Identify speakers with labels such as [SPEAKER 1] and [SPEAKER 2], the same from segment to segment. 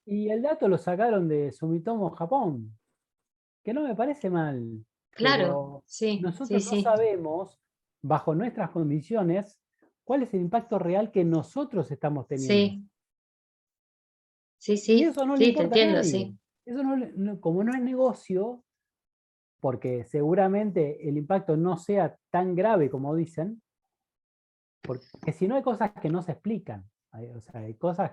[SPEAKER 1] Y el dato lo sacaron de Sumitomo Japón, que no me parece mal,
[SPEAKER 2] Claro,
[SPEAKER 1] pero
[SPEAKER 2] sí, sí,
[SPEAKER 1] nosotros no
[SPEAKER 2] sí,
[SPEAKER 1] sabemos, bajo nuestras condiciones, cuál es el impacto real que nosotros estamos teniendo.
[SPEAKER 2] sí, sí,
[SPEAKER 1] Y
[SPEAKER 2] sí,
[SPEAKER 1] eso no le
[SPEAKER 2] sí, te
[SPEAKER 1] importa a
[SPEAKER 2] entiendo,
[SPEAKER 1] nadie.
[SPEAKER 2] sí,
[SPEAKER 1] Eso como no es negocio, porque seguramente el impacto no sea tan grave como dicen, porque si no hay cosas que no se explican. O sea, hay cosas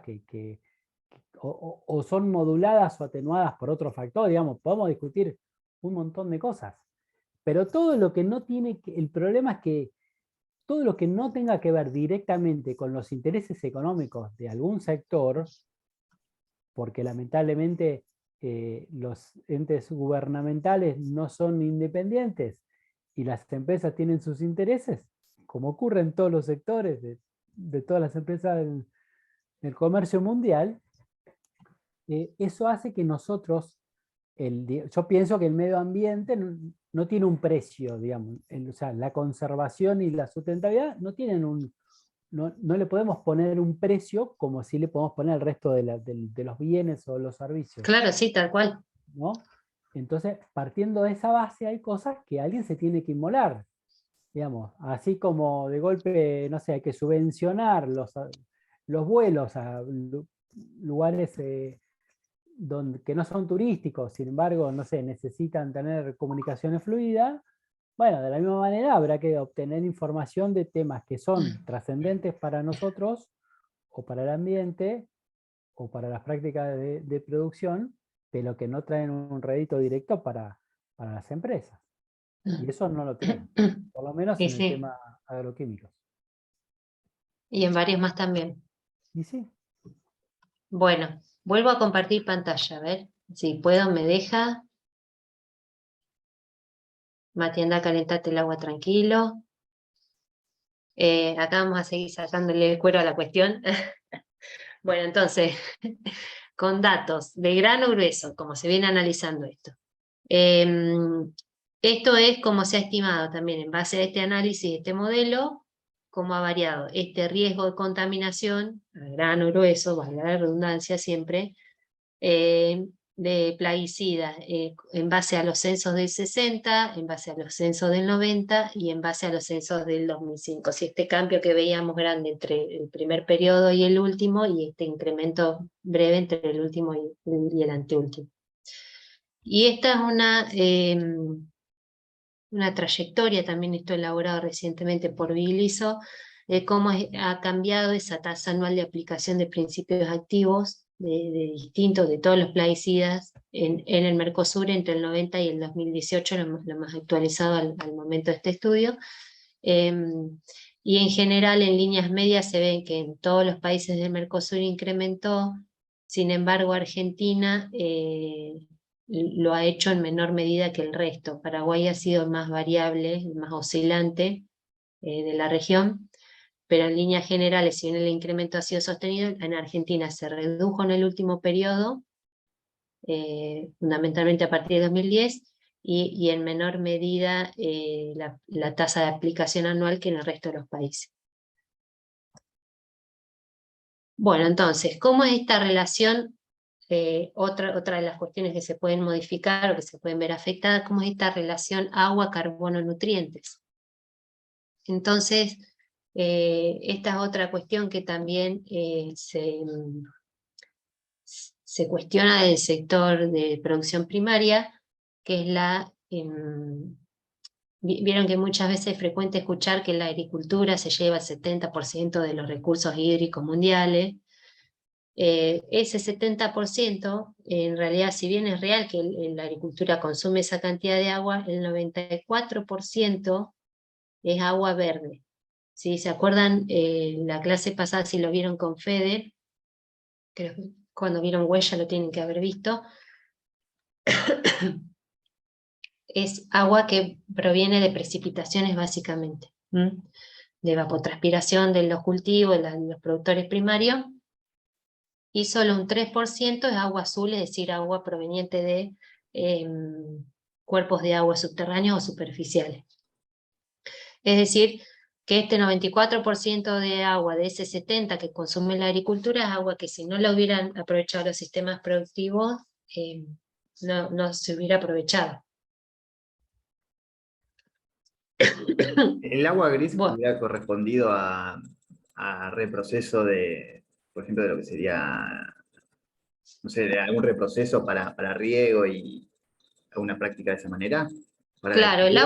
[SPEAKER 1] o son moduladas o atenuadas por otro factor, digamos, podemos discutir un montón de cosas. Pero todo lo que no tiene, el problema es que todo lo que no tenga que ver directamente con los intereses económicos de algún sector, porque lamentablemente los entes gubernamentales no son independientes y las empresas tienen sus intereses, como ocurre en todos los sectores de todas las empresas del comercio mundial, eso hace que nosotros, yo pienso que el medio ambiente no tiene un precio, digamos, o sea, la conservación y la sustentabilidad no tienen no le podemos poner un precio como si le podemos poner el resto de los bienes o los servicios,
[SPEAKER 2] claro, sí, tal cual.
[SPEAKER 1] ¿no? Entonces, partiendo de esa base, hay cosas que alguien se tiene que inmolar, digamos, así como de golpe, no sé, hay que subvencionar los vuelos a lugares que no son turísticos, sin embargo, no sé, necesitan tener comunicaciones fluidas. Bueno, de la misma manera habrá que obtener información de temas que son trascendentes para nosotros o para el ambiente o para las prácticas de producción, pero que no traen un rédito directo para las empresas. Y eso no lo tenemos, por lo menos
[SPEAKER 2] Y
[SPEAKER 1] en el
[SPEAKER 2] sí,
[SPEAKER 1] tema agroquímicos.
[SPEAKER 2] y en varios más también.
[SPEAKER 1] Y sí,
[SPEAKER 2] Bueno, vuelvo a compartir pantalla, a ver si puedo, me deja. Mati, anda, calentate el agua tranquilo. Acá vamos a seguir sacándole el cuero a la cuestión. Bueno, entonces, con datos de grano grueso, como se viene analizando esto. Esto es como se ha estimado también en base a este análisis, este modelo, cómo ha variado este riesgo de contaminación, a grano grueso, valga la redundancia siempre, de plaguicidas en base a los censos del 60, en base a los censos del 90 y en base a los censos del 2005. Si este cambio que veíamos grande entre el primer periodo y el último y este incremento breve entre el último y el anteúltimo. Y esta es una trayectoria, también esto elaborado recientemente por Bigliso, de cómo ha cambiado esa tasa anual de aplicación de principios activos de distintos, de todos los plaguicidas en el Mercosur entre el 90 y el 2018, lo más actualizado al momento de este estudio. Eh, y en general, en líneas medias, se ve que en todos los países del Mercosur incrementó, sin embargo, Argentina lo ha hecho en menor medida que el resto. Paraguay ha sido el más variable, el más oscilante de la región, pero en líneas generales, si bien el incremento ha sido sostenido, en Argentina se redujo en el último periodo, fundamentalmente a partir de 2010, y en menor medida la tasa de aplicación anual que en el resto de los países. Bueno, entonces, ¿cómo es esta relación? Otra de las cuestiones que se pueden modificar o que se pueden ver afectadas, ¿cómo es esta relación agua-carbono-nutrientes? Entonces, esta es otra cuestión que también se cuestiona del sector de producción primaria, que es vieron que muchas veces es frecuente escuchar que la agricultura se lleva el 70% de los recursos hídricos mundiales. Ese 70%, en realidad, si bien es real que la agricultura consume esa cantidad de agua, el 94% es agua verde. ¿Sí? ¿Se acuerdan la clase pasada, si lo vieron con Fede? Creo que cuando vieron Huella lo tienen que haber visto. Es agua que proviene de precipitaciones básicamente, de evapotranspiración de los cultivos, de los productores primarios, y solo un 3% es agua azul, es decir, agua proveniente de cuerpos de agua subterráneos o superficiales. Es decir, que este 94% de agua de ese 70% que consume la agricultura es agua que si no la hubieran aprovechado los sistemas productivos, no se hubiera aprovechado.
[SPEAKER 3] El agua gris
[SPEAKER 2] Bueno,
[SPEAKER 3] hubiera correspondido a reproceso de, por ejemplo, de lo que sería, no sé, de algún reproceso para riego y alguna práctica de esa manera. Para la
[SPEAKER 2] claro,
[SPEAKER 3] agricultura.
[SPEAKER 2] el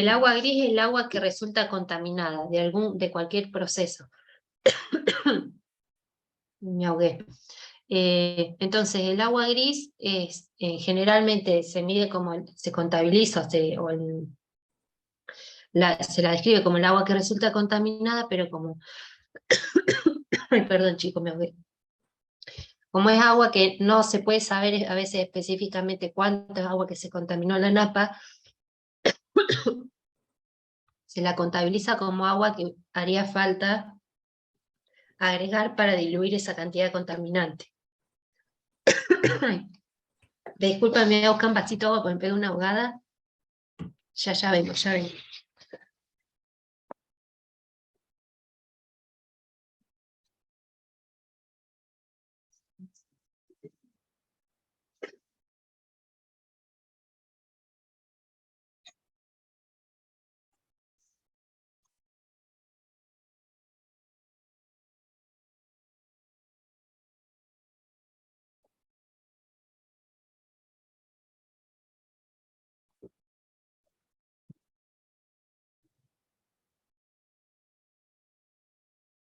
[SPEAKER 2] agua gris es el agua que resulta contaminada de cualquier proceso. Me ahogué. Entonces, el agua gris es, generalmente se mide como, se contabiliza, se la describe como el agua que resulta contaminada, pero como, ay, perdón chicos, me ahogué. Como es agua que no se puede saber a veces específicamente cuánto es agua que se contaminó en la napa, se la contabiliza como agua que haría falta agregar para diluir esa cantidad de contaminante. Disculpen, me voy a buscar un vasito de agua porque me pego una ahogada. Ya vengo, ya vengo.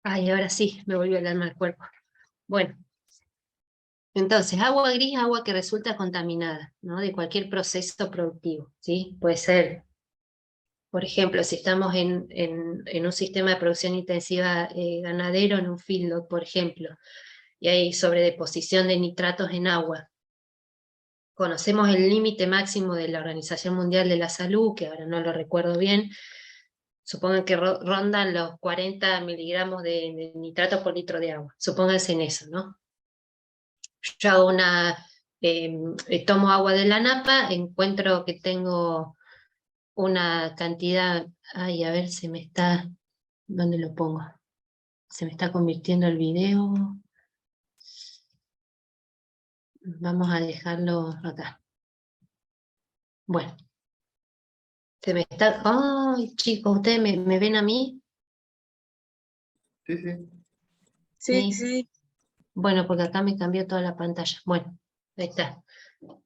[SPEAKER 2] Ay, ahora sí, me volvió el alma al cuerpo. Bueno, entonces, agua gris, agua que resulta contaminada, ¿no? De cualquier proceso productivo, ¿sí? Puede ser, por ejemplo, si estamos en un sistema de producción intensiva ganadero, en un feedlot, por ejemplo, y hay sobredeposición de nitratos en agua. Conocemos el límite máximo de la Organización Mundial de la Salud, que ahora no lo recuerdo bien, supongan que rondan los 40 miligramos de nitratos por litro de agua, supónganse en eso, ¿no? Yo hago tomo agua de la napa, encuentro que tengo una cantidad, ay, a ver, ¿dónde lo pongo? Se me está convirtiendo el video. Vamos a dejarlo acá. Bueno, se me está, ay, chicos, ¿ustedes me ven a mí?
[SPEAKER 3] Sí, sí.
[SPEAKER 4] Sí,
[SPEAKER 2] Sí.
[SPEAKER 4] sí.
[SPEAKER 2] Bueno, porque acá me cambió toda la pantalla. Bueno, ahí está.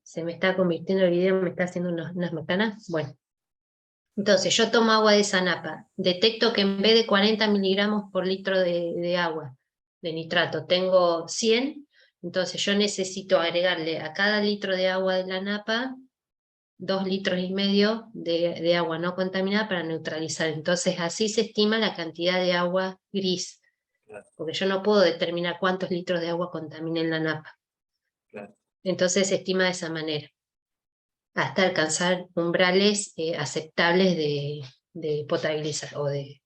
[SPEAKER 2] Se me está convirtiendo el video, me está haciendo unas macanas. Bueno. Entonces, yo tomo agua de esa napa, detecto que en vez de 40 miligramos por litro de agua, de nitrato, tengo 100, entonces yo necesito agregarle a cada litro de agua de la napa 2,5 litros de agua no contaminada para neutralizar. Entonces, así se estima la cantidad de agua gris,
[SPEAKER 3] Claro.
[SPEAKER 2] porque yo no puedo determinar cuántos litros de agua contamina en la napa.
[SPEAKER 3] Claro.
[SPEAKER 2] Entonces, se estima de esa manera, hasta alcanzar umbrales aceptables de potabilizar o de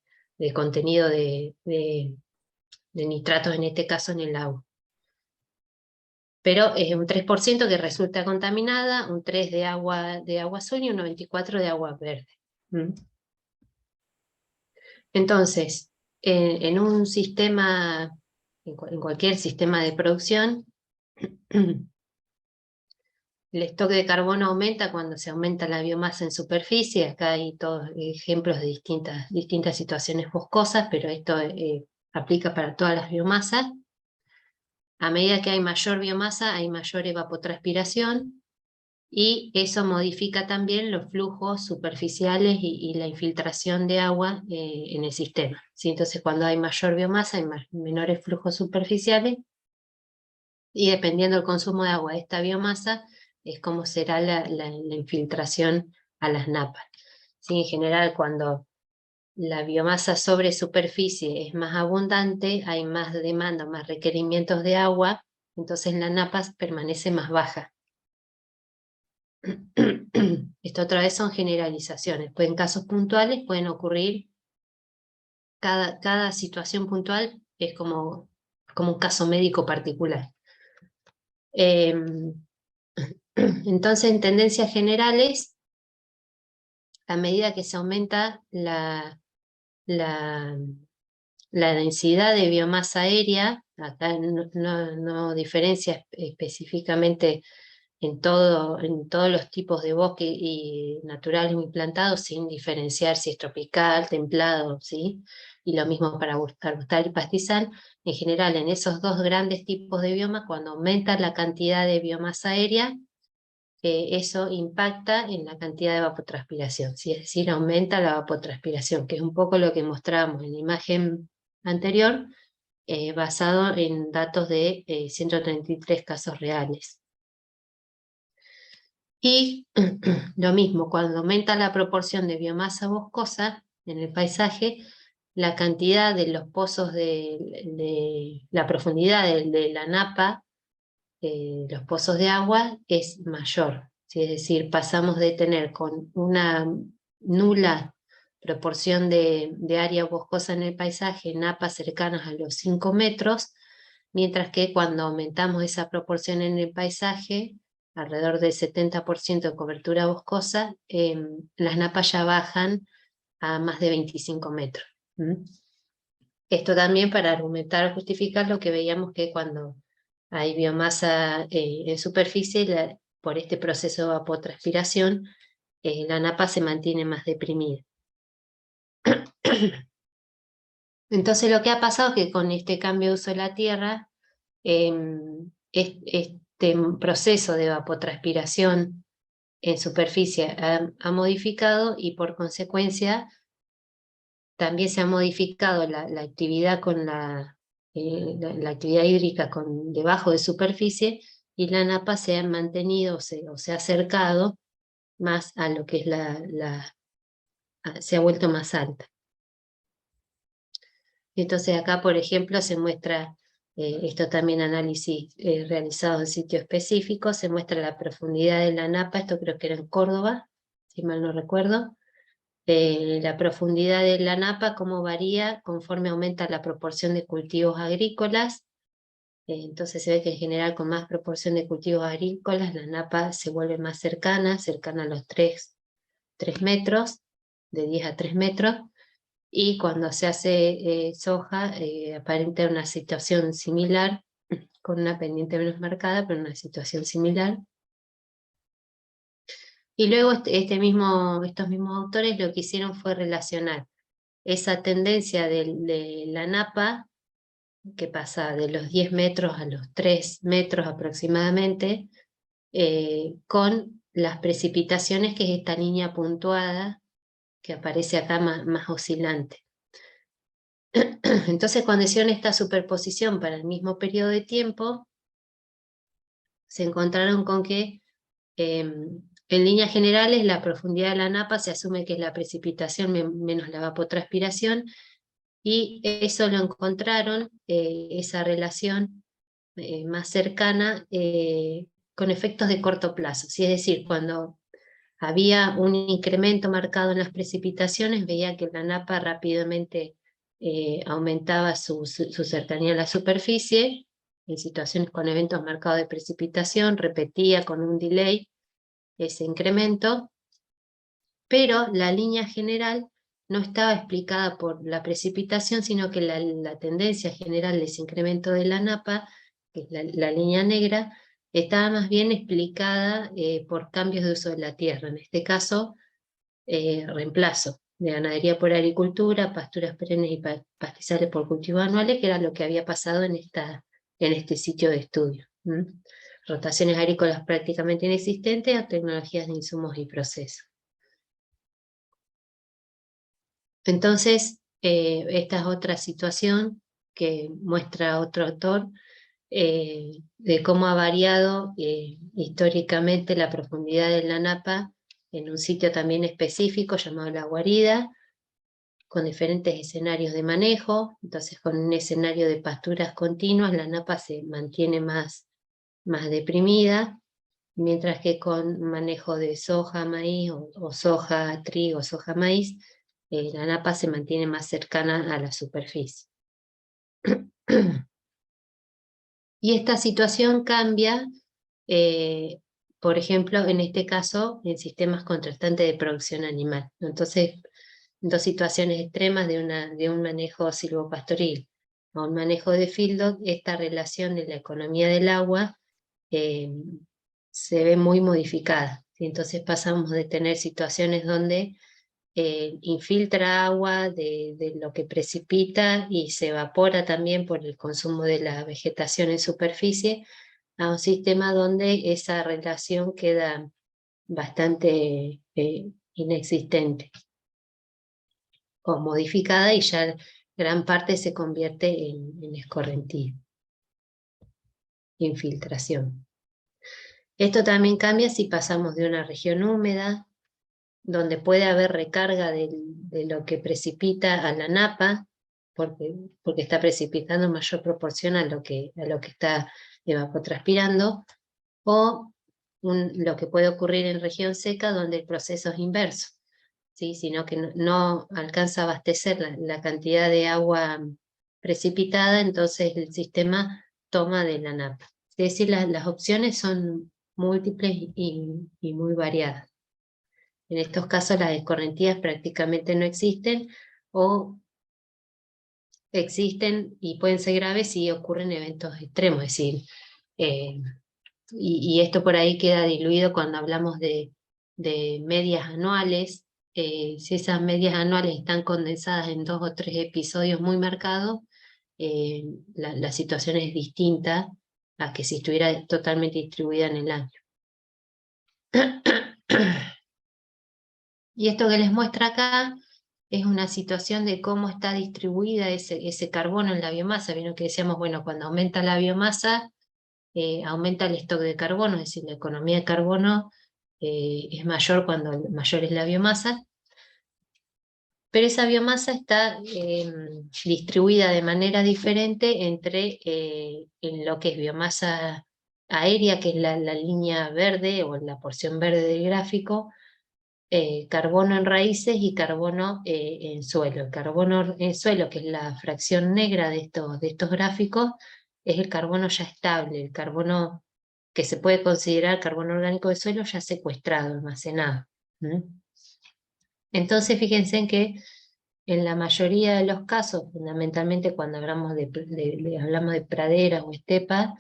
[SPEAKER 2] contenido de nitratos, en este caso en el agua. Pero es un 3% que resulta contaminada, un 3% de agua azul y un 94% de agua verde. Entonces, en un sistema, en cualquier sistema de producción, el stock de carbono aumenta cuando se aumenta la biomasa en superficie. Acá hay todos ejemplos de distintas situaciones boscosas, pero esto aplica para todas las biomasas. A medida que hay mayor biomasa, hay mayor evapotranspiración, y eso modifica también los flujos superficiales y la infiltración de agua en el sistema, ¿sí? Entonces, cuando hay mayor biomasa, hay menores flujos superficiales, y dependiendo del consumo de agua de esta biomasa, es como será la infiltración a las napas. ¿Sí? En general, cuando la biomasa sobre superficie es más abundante, hay más demanda, más requerimientos de agua, entonces la napa permanece más baja. Esto otra vez son generalizaciones, pues en casos puntuales pueden ocurrir, cada situación puntual es como un caso médico particular. Entonces, en tendencias generales, a medida que se aumenta la densidad de biomasa aérea, acá no diferencia específicamente en todos los tipos de bosque y naturales o implantados, sin diferenciar si es tropical, templado, ¿sí? Y lo mismo para arbustal y pastizal. En general, en esos dos grandes tipos de bioma, cuando aumenta la cantidad de biomasa aérea, eso impacta en la cantidad de evapotranspiración, ¿sí? Es decir, aumenta la evapotranspiración, que es un poco lo que mostramos en la imagen anterior, basado en datos de 133 casos reales. Y lo mismo, cuando aumenta la proporción de biomasa boscosa en el paisaje, la cantidad de los pozos de la profundidad de la napa, los pozos de agua, es mayor. ¿Sí? Es decir, pasamos de tener con una nula proporción de área boscosa en el paisaje, napas cercanas a los 5 metros, mientras que cuando aumentamos esa proporción en el paisaje, alrededor del 70% de cobertura boscosa, las napas ya bajan a más de 25 metros. Esto también para argumentar o justificar lo que veíamos que cuando hay biomasa en superficie, por este proceso de evapotranspiración, la napa se mantiene más deprimida. Entonces lo que ha pasado es que con este cambio de uso de la tierra, este proceso de evapotranspiración en superficie ha modificado, y por consecuencia también se ha modificado la actividad con la actividad hídrica debajo de superficie, y la napa se ha mantenido o se ha acercado más a lo que es se ha vuelto más alta. Entonces acá, por ejemplo, se muestra, esto también análisis realizado en sitio específico, se muestra la profundidad de la napa, esto creo que era en Córdoba, si mal no recuerdo, la profundidad de la napa, cómo varía conforme aumenta la proporción de cultivos agrícolas. Entonces se ve que en general con más proporción de cultivos agrícolas, la napa se vuelve más cercana a los 3 metros, de 10 a 3 metros, y cuando se hace soja, aparenta una situación similar, con una pendiente menos marcada, pero una situación similar. Y luego estos mismos autores lo que hicieron fue relacionar esa tendencia de la napa, que pasa de los 10 metros a los 3 metros aproximadamente, con las precipitaciones, que es esta línea puntuada que aparece acá más oscilante. Entonces, cuando hicieron esta superposición para el mismo periodo de tiempo, se encontraron con que en líneas generales la profundidad de la napa se asume que es la precipitación menos la evapotranspiración, y eso lo encontraron, esa relación más cercana, con efectos de corto plazo. ¿Sí? Es decir, cuando había un incremento marcado en las precipitaciones, veía que la napa rápidamente aumentaba su cercanía a la superficie. En situaciones con eventos marcados de precipitación, repetía con un delay ese incremento, pero la línea general no estaba explicada por la precipitación, sino que la tendencia general de ese incremento de la napa, que es la línea negra, estaba más bien explicada por cambios de uso de la tierra, en este caso reemplazo de ganadería por agricultura, pasturas perennes y pastizales por cultivos anuales, que era lo que había pasado en este sitio de estudio. Rotaciones agrícolas prácticamente inexistentes a tecnologías de insumos y procesos. Entonces, esta es otra situación que muestra otro autor, de cómo ha variado históricamente la profundidad de la napa en un sitio también específico llamado La Guarida, con diferentes escenarios de manejo. Entonces, con un escenario de pasturas continuas, la napa se mantiene más deprimida, mientras que con manejo de soja, maíz, o soja, trigo, soja, maíz, la napa se mantiene más cercana a la superficie. Y esta situación cambia, por ejemplo, en este caso, en sistemas contrastantes de producción animal. Entonces, dos situaciones extremas de un manejo silvopastoril a un manejo de feedlot, esta relación de la economía del agua se ve muy modificada. Entonces pasamos de tener situaciones donde infiltra agua de lo que precipita y se evapora también por el consumo de la vegetación en superficie, a un sistema donde esa relación queda bastante inexistente o modificada, y ya gran parte se convierte en escorrentía, infiltración. Esto también cambia si pasamos de una región húmeda, donde puede haber recarga de lo que precipita a la napa, porque está precipitando en mayor proporción a lo que está evapotranspirando, o lo que puede ocurrir en región seca, donde el proceso es inverso, ¿sí? Sino que no alcanza a abastecer la cantidad de agua precipitada, entonces el sistema toma de la napa. Es decir, las opciones son múltiples y muy variadas. En estos casos las escorrentías prácticamente no existen, o existen y pueden ser graves si ocurren eventos extremos, es decir, y esto por ahí queda diluido cuando hablamos de medias anuales. Si esas medias anuales están condensadas en 2 o 3 episodios muy marcados, la situación es distinta a que si estuviera totalmente distribuida en el año. Y esto que les muestra acá es una situación de cómo está distribuida ese carbono en la biomasa. Vieron que decíamos, bueno, cuando aumenta la biomasa, aumenta el stock de carbono, es decir, la economía de carbono es mayor cuando mayor es la biomasa. Pero esa biomasa está distribuida de manera diferente entre en lo que es biomasa aérea, que es la línea verde o la porción verde del gráfico, carbono en raíces y carbono en suelo. El carbono en suelo, que es la fracción negra de estos gráficos, es el carbono ya estable, el carbono que se puede considerar carbono orgánico de suelo ya secuestrado, almacenado. Entonces fíjense en que en la mayoría de los casos, fundamentalmente cuando hablamos de praderas o estepa,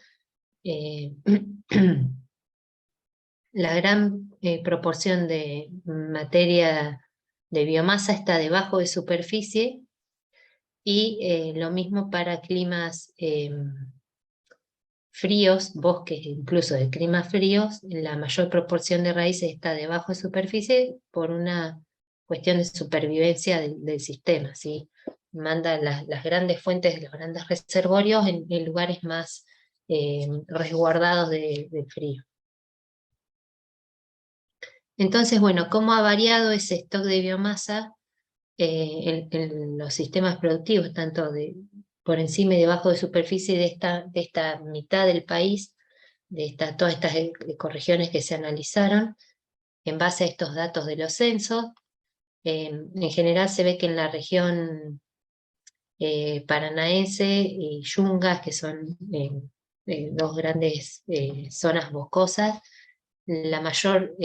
[SPEAKER 2] la gran proporción de materia de biomasa está debajo de superficie, y lo mismo para climas fríos, bosques incluso de climas fríos, la mayor proporción de raíces está debajo de superficie por una cuestión de supervivencia del sistema, ¿sí? Manda las grandes fuentes de los grandes reservorios en lugares más resguardados del frío. Entonces, bueno, ¿cómo ha variado ese stock de biomasa en los sistemas productivos, tanto por encima y debajo de superficie de esta mitad del país, de todas estas ecorregiones que se analizaron, en base a estos datos de los censos? En general se ve que en la región paranaense y Yungas, que son dos grandes zonas boscosas, la mayor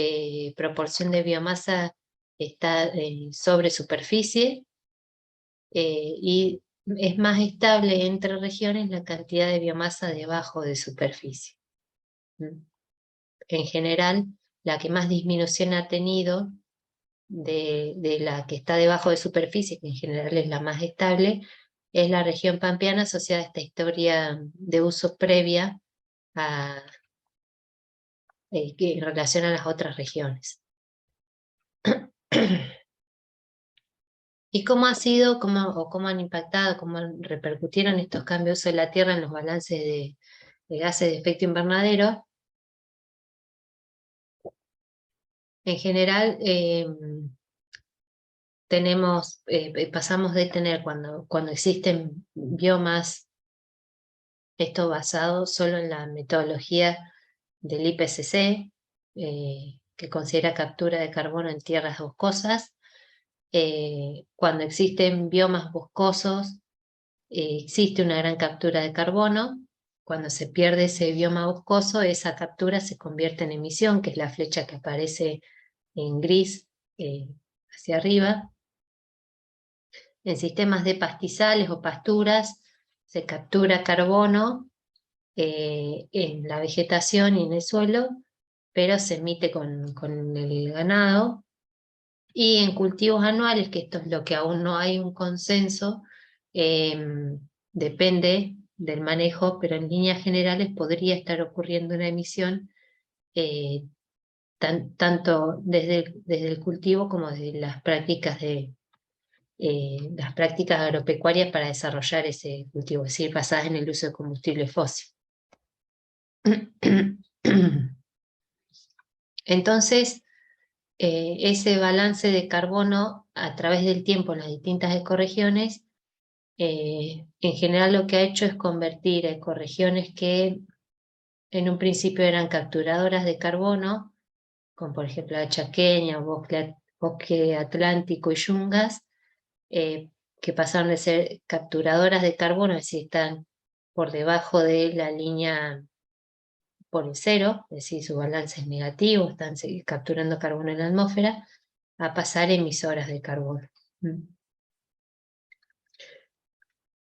[SPEAKER 2] proporción de biomasa está sobre superficie, y es más estable entre regiones la cantidad de biomasa debajo de superficie. En general, la que más disminución ha tenido de la que está debajo de superficie, que en general es la más estable, es la región pampeana, asociada a esta historia de uso previa en relación a las otras regiones. ¿Y cómo ha sido, cómo han impactado, cómo repercutieron estos cambios de la Tierra en los balances de gases de efecto invernadero? En general, pasamos de tener, cuando existen biomas, esto basado solo en la metodología del IPCC, que considera captura de carbono en tierras boscosas. Cuando existen biomas boscosos, existe una gran captura de carbono. Cuando se pierde ese bioma boscoso, esa captura se convierte en emisión, que es la flecha que aparece en gris hacia arriba. En sistemas de pastizales o pasturas se captura carbono en la vegetación y en el suelo, pero se emite con el ganado. Y en cultivos anuales, que esto es lo que aún no hay un consenso, depende del manejo, pero en líneas generales podría estar ocurriendo una emisión tanto desde el cultivo como desde las prácticas agropecuarias para desarrollar ese cultivo, es decir, basadas en el uso de combustible fósil. Entonces, ese balance de carbono a través del tiempo en las distintas ecorregiones, en general lo que ha hecho es convertir ecorregiones que en un principio eran capturadoras de carbono, como por ejemplo la Chaqueña, Bosque Atlántico y Yungas, que pasaron de ser capturadoras de carbono, es decir, están por debajo de la línea por el cero, es decir, su balance es negativo, están capturando carbono en la atmósfera, a pasar emisoras de carbono.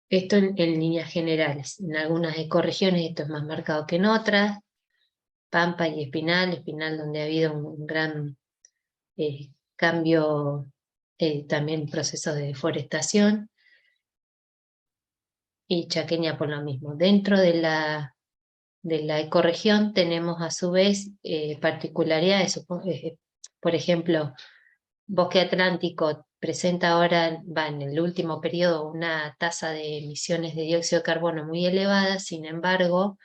[SPEAKER 2] Esto en líneas generales. En algunas ecorregiones esto es más marcado que en otras. Pampa y Espinal donde ha habido un gran cambio, también procesos de deforestación. Y Chaqueña por lo mismo. Dentro de la ecorregión tenemos a su vez particularidades. Por ejemplo, Bosque Atlántico presenta ahora, en el último periodo, una tasa de emisiones de dióxido de carbono muy elevada. Sin embargo,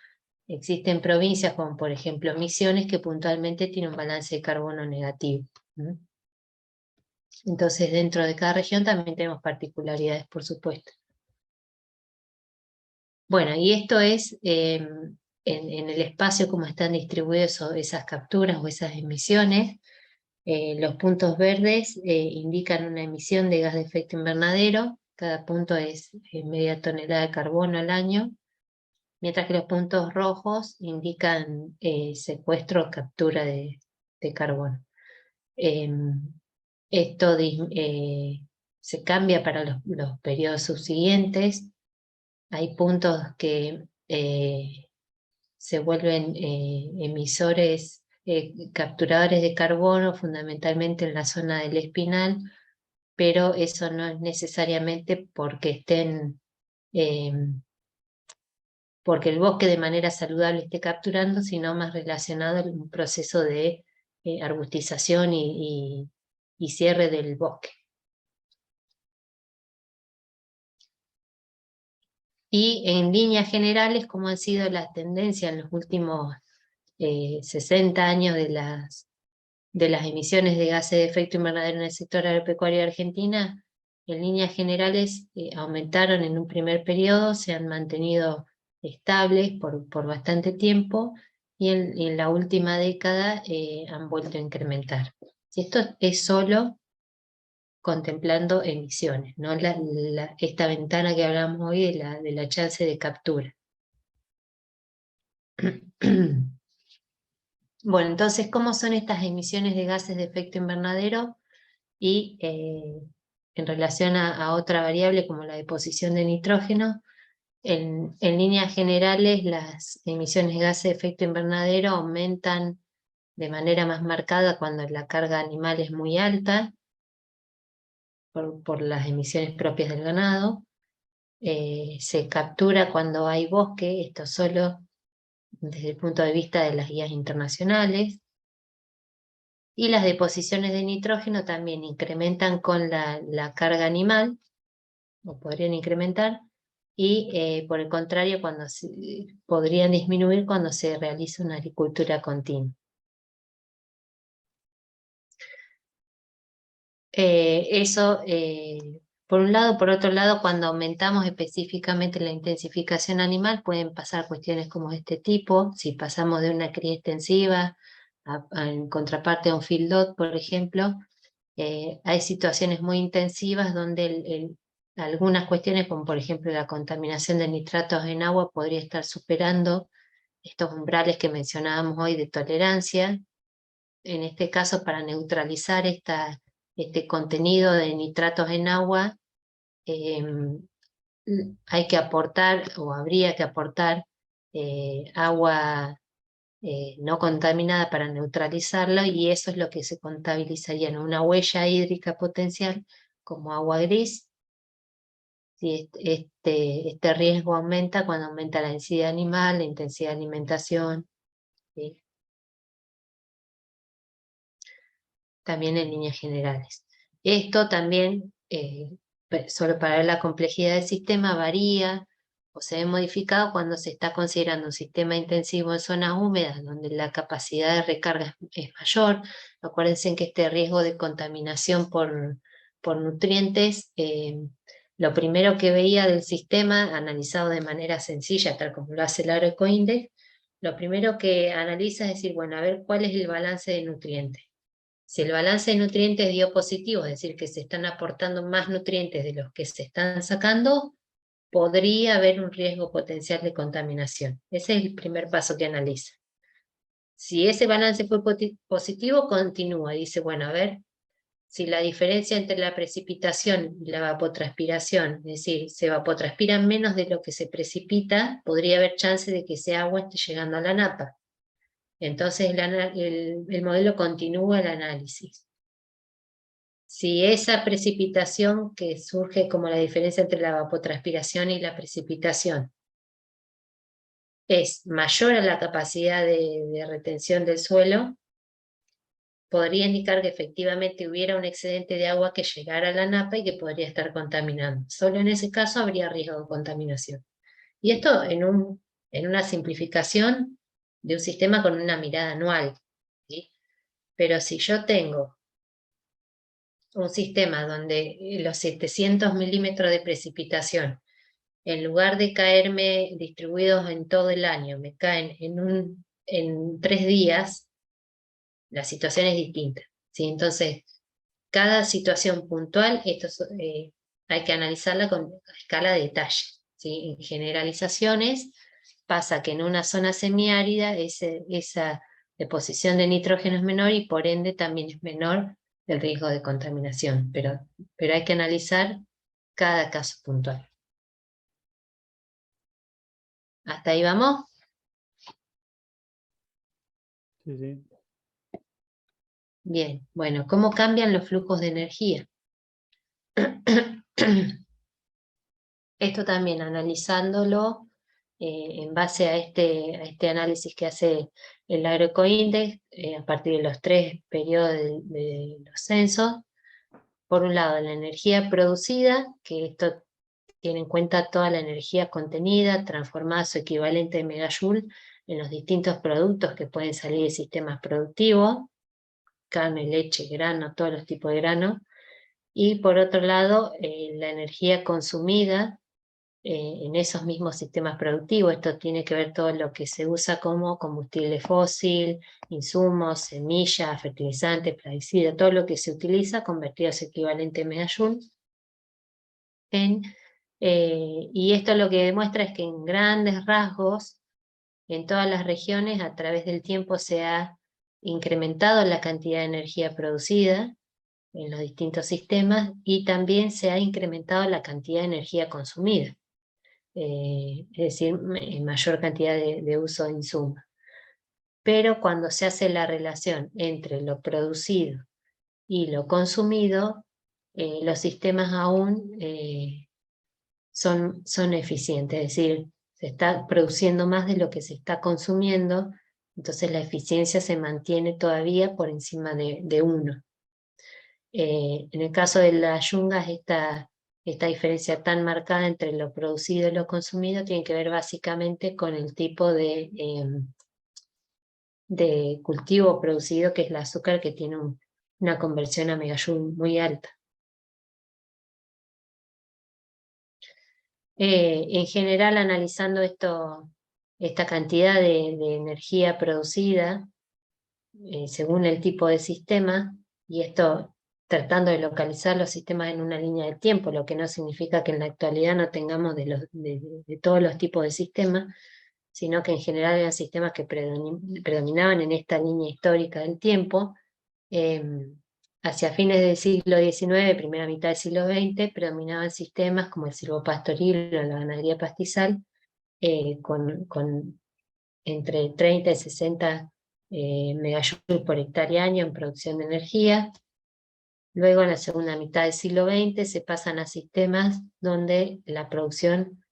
[SPEAKER 2] existen provincias como por ejemplo Misiones que puntualmente tienen un balance de carbono negativo. Entonces dentro de cada región también tenemos particularidades, por supuesto. Bueno, y esto es en el espacio como están distribuidas esas capturas o esas emisiones. Los puntos verdes indican una emisión de gas de efecto invernadero. Cada punto es media tonelada de carbono al año. Mientras que los puntos rojos indican secuestro o captura de carbono. Esto se cambia para los periodos subsiguientes. Hay puntos que se vuelven emisores, capturadores de carbono, fundamentalmente en la zona del Espinal, pero eso no es necesariamente porque estén... porque el bosque de manera saludable esté capturando, sino más relacionado a un proceso de arbustización y cierre del bosque. Y en líneas generales, como han sido las tendencias en los últimos 60 años de las emisiones de gases de efecto invernadero en el sector agropecuario de Argentina, en líneas generales aumentaron en un primer periodo, se han mantenido estables por bastante tiempo, y en la última década han vuelto a incrementar. Esto es solo contemplando emisiones, no esta ventana que hablamos hoy de la chance de captura. Bueno, entonces, ¿cómo son estas emisiones de gases de efecto invernadero? Y en relación a otra variable como la deposición de nitrógeno, en líneas generales las emisiones de gases de efecto invernadero aumentan de manera más marcada cuando la carga animal es muy alta, por las emisiones propias del ganado. Se captura cuando hay bosque, esto solo desde el punto de vista de las guías internacionales. Y las deposiciones de nitrógeno también incrementan con la carga animal, o podrían incrementar, y por el contrario podrían disminuir cuando se realiza una agricultura continua. Eso por un lado. Por otro lado, cuando aumentamos específicamente la intensificación animal, pueden pasar cuestiones como este tipo. Si pasamos de una cría extensiva en contraparte a un feedlot, por ejemplo, hay situaciones muy intensivas donde algunas cuestiones, como por ejemplo la contaminación de nitratos en agua, podría estar superando estos umbrales que mencionábamos hoy de tolerancia. En este caso, para neutralizar este contenido de nitratos en agua, hay que aportar, o habría que aportar, agua no contaminada para neutralizarla, y eso es lo que se contabilizaría en una huella hídrica potencial como agua gris. Si este riesgo aumenta cuando aumenta la densidad animal, la intensidad de alimentación, ¿sí? También en líneas generales. Esto también, solo para ver la complejidad del sistema, varía o se ve modificado cuando se está considerando un sistema intensivo en zonas húmedas, donde la capacidad de recarga es mayor. Acuérdense que este riesgo de contaminación por nutrientes, lo primero que veía del sistema, analizado de manera sencilla, tal como lo hace el Agroecoindex, lo primero que analiza es decir, bueno, a ver cuál es el balance de nutrientes. Si el balance de nutrientes dio positivo, es decir, que se están aportando más nutrientes de los que se están sacando, podría haber un riesgo potencial de contaminación. Ese es el primer paso que analiza. Si ese balance fue positivo, continúa. Dice, bueno, a ver, si la diferencia entre la precipitación y la evapotranspiración, es decir, se evapotranspira menos de lo que se precipita, podría haber chance de que ese agua esté llegando a la napa. Entonces el modelo continúa el análisis. Si esa precipitación que surge como la diferencia entre la evapotranspiración y la precipitación es mayor a la capacidad de retención del suelo, podría indicar que efectivamente hubiera un excedente de agua que llegara a la napa y que podría estar contaminando. Solo en ese caso habría riesgo de contaminación. Y esto en una simplificación de un sistema con una mirada anual, ¿sí? Pero si yo tengo un sistema donde los 700 milímetros de precipitación, en lugar de caerme distribuidos en todo el año, me caen en 3 días, la situación es distinta, ¿sí? Entonces, cada situación puntual, hay que analizarla con escala de detalle, ¿sí? En generalizaciones, pasa que en una zona semiárida esa deposición de nitrógeno es menor y por ende también es menor el riesgo de contaminación, pero hay que analizar cada caso puntual. ¿Hasta ahí vamos?
[SPEAKER 1] Sí, sí.
[SPEAKER 2] Bien, bueno, ¿cómo cambian los flujos de energía? Esto también analizándolo en base a este análisis que hace el Agroecoindex a partir de los 3 periodos de los censos. Por un lado, la energía producida, que esto tiene en cuenta toda la energía contenida, transformada a su equivalente de megajoule en los distintos productos que pueden salir de sistemas productivos, carne, leche, grano, todos los tipos de grano. Y por otro lado, la energía consumida en esos mismos sistemas productivos. Esto tiene que ver todo lo que se usa como combustible fósil, insumos, semillas, fertilizantes, plaguicidas, todo lo que se utiliza convertido a su equivalente megajoule. Y esto lo que demuestra es que en grandes rasgos, en todas las regiones, a través del tiempo se ha incrementado la cantidad de energía producida en los distintos sistemas y también se ha incrementado la cantidad de energía consumida. Es decir, en mayor cantidad de uso de insumos. Pero cuando se hace la relación entre lo producido y lo consumido, los sistemas aún son eficientes, es decir, se está produciendo más de lo que se está consumiendo, entonces la eficiencia se mantiene todavía por encima de 1. En el caso de las yungas, esta diferencia tan marcada entre lo producido y lo consumido tiene que ver básicamente con el tipo de cultivo producido, que es el azúcar, que tiene una conversión a megajoule muy alta. En general, analizando esta cantidad de energía producida según el tipo de sistema, y esto tratando de localizar los sistemas en una línea de tiempo, lo que no significa que en la actualidad no tengamos de todos los tipos de sistemas, sino que en general eran sistemas que predominaban en esta línea histórica del tiempo. hacia fines del siglo XIX, primera mitad del siglo XX, predominaban sistemas como el silvopastoril o la ganadería pastizal, con entre 30 y 60 megajoules por hectárea año en producción de energía. Luego, en la segunda mitad del siglo XX, se pasan a sistemas donde la producción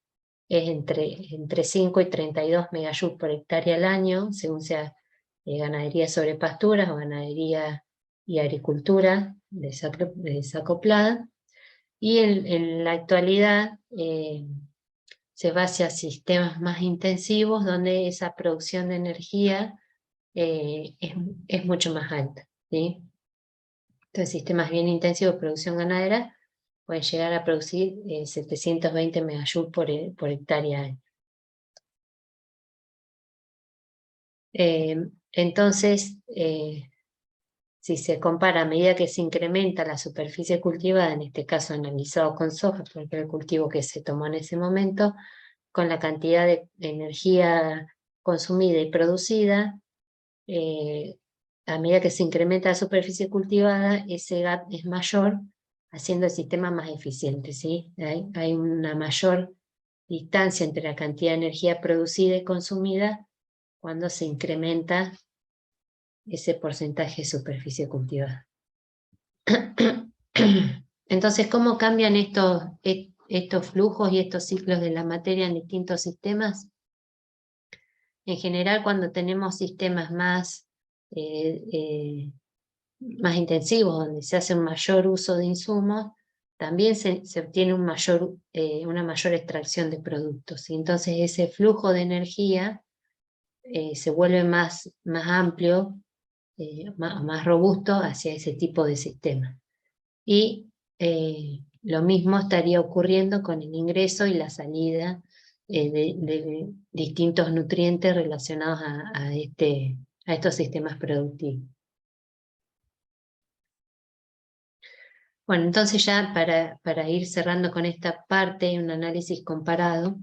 [SPEAKER 2] es entre 5 y 32 megajoules por hectárea al año, según sea ganadería sobre pasturas o ganadería y agricultura desacoplada. Y en la actualidad se va hacia sistemas más intensivos donde esa producción de energía es mucho más alta, ¿sí? Entonces, sistemas bien intensivos de producción ganadera pueden llegar a producir 720 megajoules por hectárea año. Entonces, si se compara a medida que se incrementa la superficie cultivada, en este caso analizado con soja, porque era el cultivo que se tomó en ese momento, con la cantidad de energía consumida y producida, a medida que se incrementa la superficie cultivada, ese gap es mayor, haciendo el sistema más eficiente, ¿sí? Hay una mayor distancia entre la cantidad de energía producida y consumida cuando se incrementa ese porcentaje de superficie cultivada. Entonces, ¿cómo cambian estos flujos y estos ciclos de la materia en distintos sistemas? En general, cuando tenemos sistemas más intensivos, donde se hace un mayor uso de insumos, también se obtiene una mayor extracción de productos. Y entonces ese flujo de energía se vuelve más amplio, más robusto hacia ese tipo de sistema. Y lo mismo estaría ocurriendo con el ingreso y la salida de distintos nutrientes relacionados a estos sistemas productivos. Bueno, entonces ya para ir cerrando con esta parte, un análisis comparado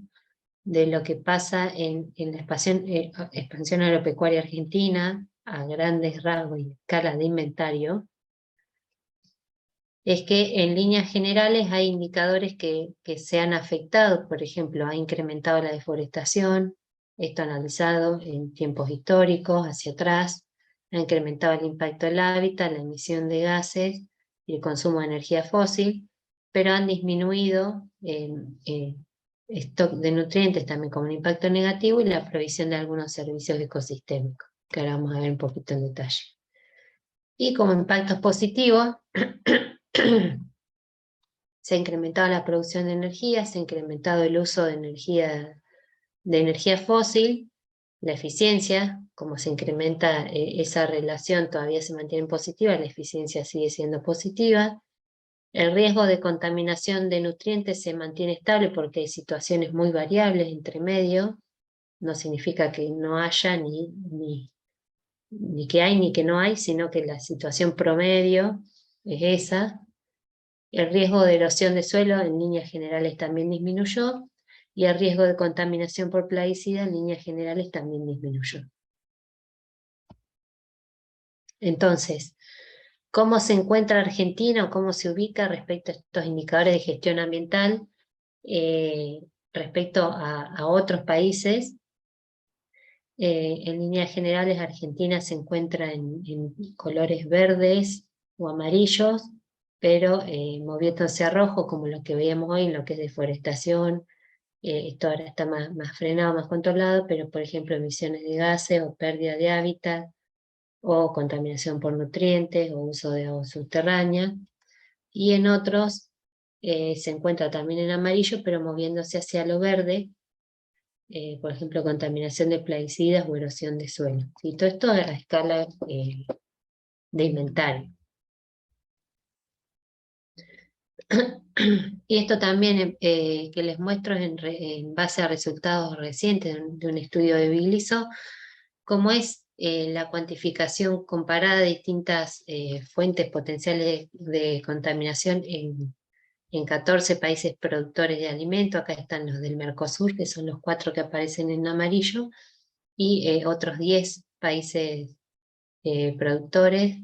[SPEAKER 2] de lo que pasa en la expansión agropecuaria argentina a grandes rasgos y escala de inventario, es que en líneas generales hay indicadores que se han afectado. Por ejemplo, ha incrementado la deforestación, esto analizado en tiempos históricos, hacia atrás, ha incrementado el impacto del hábitat, la emisión de gases y el consumo de energía fósil, pero han disminuido stock de nutrientes también como un impacto negativo y la provisión de algunos servicios ecosistémicos, que ahora vamos a ver un poquito en detalle. Y como impactos positivos, se ha incrementado la producción de energía, se ha incrementado el uso de energía fósil, la eficiencia, como se incrementa esa relación todavía se mantiene positiva, la eficiencia sigue siendo positiva, el riesgo de contaminación de nutrientes se mantiene estable porque hay situaciones muy variables entre medio, no significa que no haya ni que hay ni que no hay, sino que la situación promedio es esa. El riesgo de erosión de suelo en líneas generales también disminuyó y el riesgo de contaminación por plaguicida en líneas generales también disminuyó. Entonces, ¿cómo se encuentra Argentina o cómo se ubica respecto a estos indicadores de gestión ambiental respecto a otros países? En líneas generales, Argentina se encuentra en colores verdes o amarillos, pero moviéndose a rojo, como lo que veíamos hoy en lo que es deforestación. Esto ahora está más frenado, más controlado, pero por ejemplo emisiones de gases o pérdida de hábitat, o contaminación por nutrientes, o uso de agua subterránea. Y en otros se encuentra también en amarillo, pero moviéndose hacia lo verde, por ejemplo, contaminación de plaguicidas o erosión de suelo. ¿Sí? Todo esto a escala de inventario. Y esto también que les muestro en base a resultados recientes de un estudio de Bigliso, cómo es la cuantificación comparada de distintas fuentes potenciales de contaminación en 14 países productores de alimentos. Acá están los del Mercosur, que son los 4 que aparecen en amarillo, y otros 10 países productores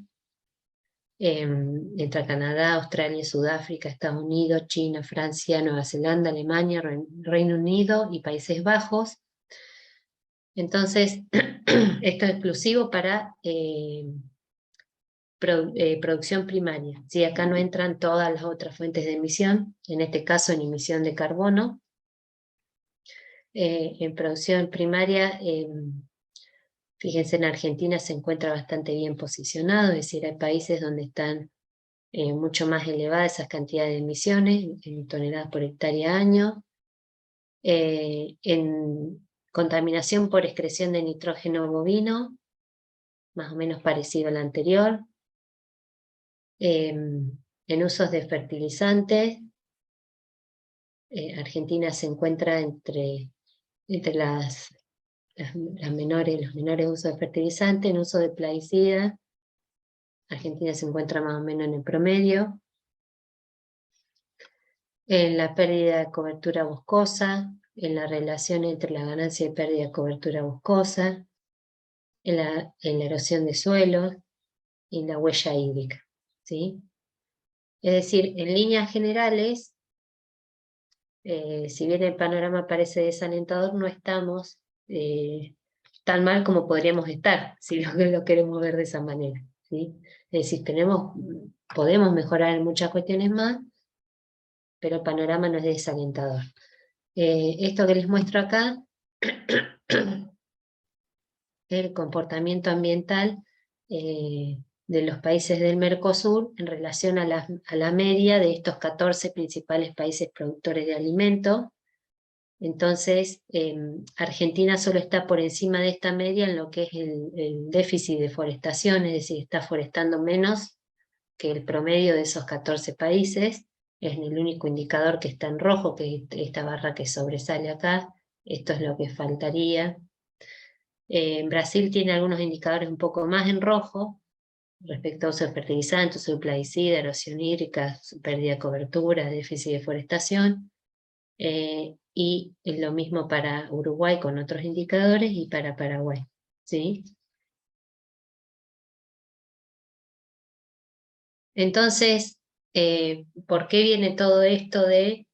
[SPEAKER 2] Entra Canadá, Australia, Sudáfrica, Estados Unidos, China, Francia, Nueva Zelanda, Alemania, Reino Unido y Países Bajos. Entonces, esto es exclusivo para producción primaria. ¿Sí? Acá no entran todas las otras fuentes de emisión, en este caso en emisión de carbono. En producción primaria, fíjense, en Argentina se encuentra bastante bien posicionado, es decir, hay países donde están mucho más elevadas esas cantidades de emisiones, en toneladas por hectárea año. En contaminación por excreción de nitrógeno bovino, más o menos parecido al anterior. En usos de fertilizantes, Argentina se encuentra entre los menores usos de fertilizantes. En uso de plaguicida, Argentina se encuentra más o menos en el promedio. En la pérdida de cobertura boscosa, en la relación entre la ganancia y pérdida de cobertura boscosa, en la erosión de suelos y la huella hídrica, ¿sí? Es decir, en líneas generales, si bien el panorama parece desalentador, no estamos tan mal como podríamos estar, si lo queremos ver de esa manera, ¿sí? Es decir, podemos mejorar en muchas cuestiones más, pero el panorama no es desalentador. Esto que les muestro acá, el comportamiento ambiental de los países del Mercosur en relación a la media de estos 14 principales países productores de alimentos. Entonces, Argentina solo está por encima de esta media en lo que es el déficit de forestación, es decir, está forestando menos que el promedio de esos 14 países. Es el único indicador que está en rojo, que es esta barra que sobresale acá. Esto es lo que faltaría. Brasil tiene algunos indicadores un poco más en rojo, respecto a uso de fertilizantes, uso de plaguicida, erosión hídrica, pérdida de cobertura, déficit de forestación. Y es lo mismo para Uruguay con otros indicadores y para Paraguay, ¿sí? Entonces, ¿por qué viene todo esto de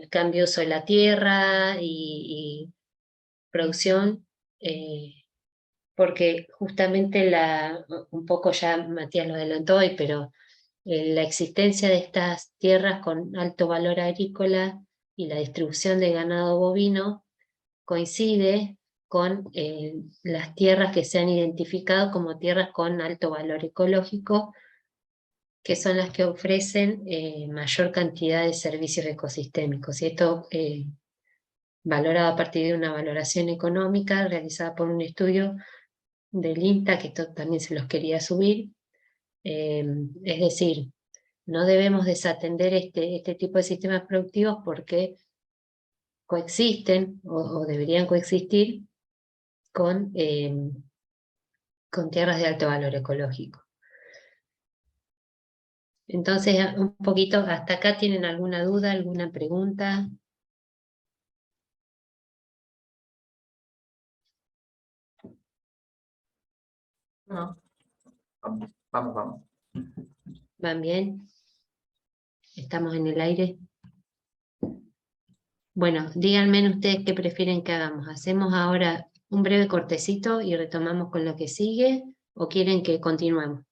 [SPEAKER 2] cambio de uso de la tierra y producción? Porque justamente un poco ya Matías lo adelantó hoy, pero la existencia de estas tierras con alto valor agrícola y la distribución de ganado bovino coincide con las tierras que se han identificado como tierras con alto valor ecológico, que son las que ofrecen mayor cantidad de servicios ecosistémicos. Y esto valorado a partir de una valoración económica realizada por un estudio del INTA, que esto también se los quería subir. Es decir, no debemos desatender este tipo de sistemas productivos porque coexisten o deberían coexistir con tierras de alto valor ecológico. Entonces, un poquito, ¿hasta acá tienen alguna duda, alguna pregunta?
[SPEAKER 3] No. Vamos.
[SPEAKER 2] ¿Van bien? ¿Estamos en el aire? Bueno, díganme ustedes qué prefieren que hagamos. ¿Hacemos ahora un breve cortecito y retomamos con lo que sigue? ¿O quieren que continuemos?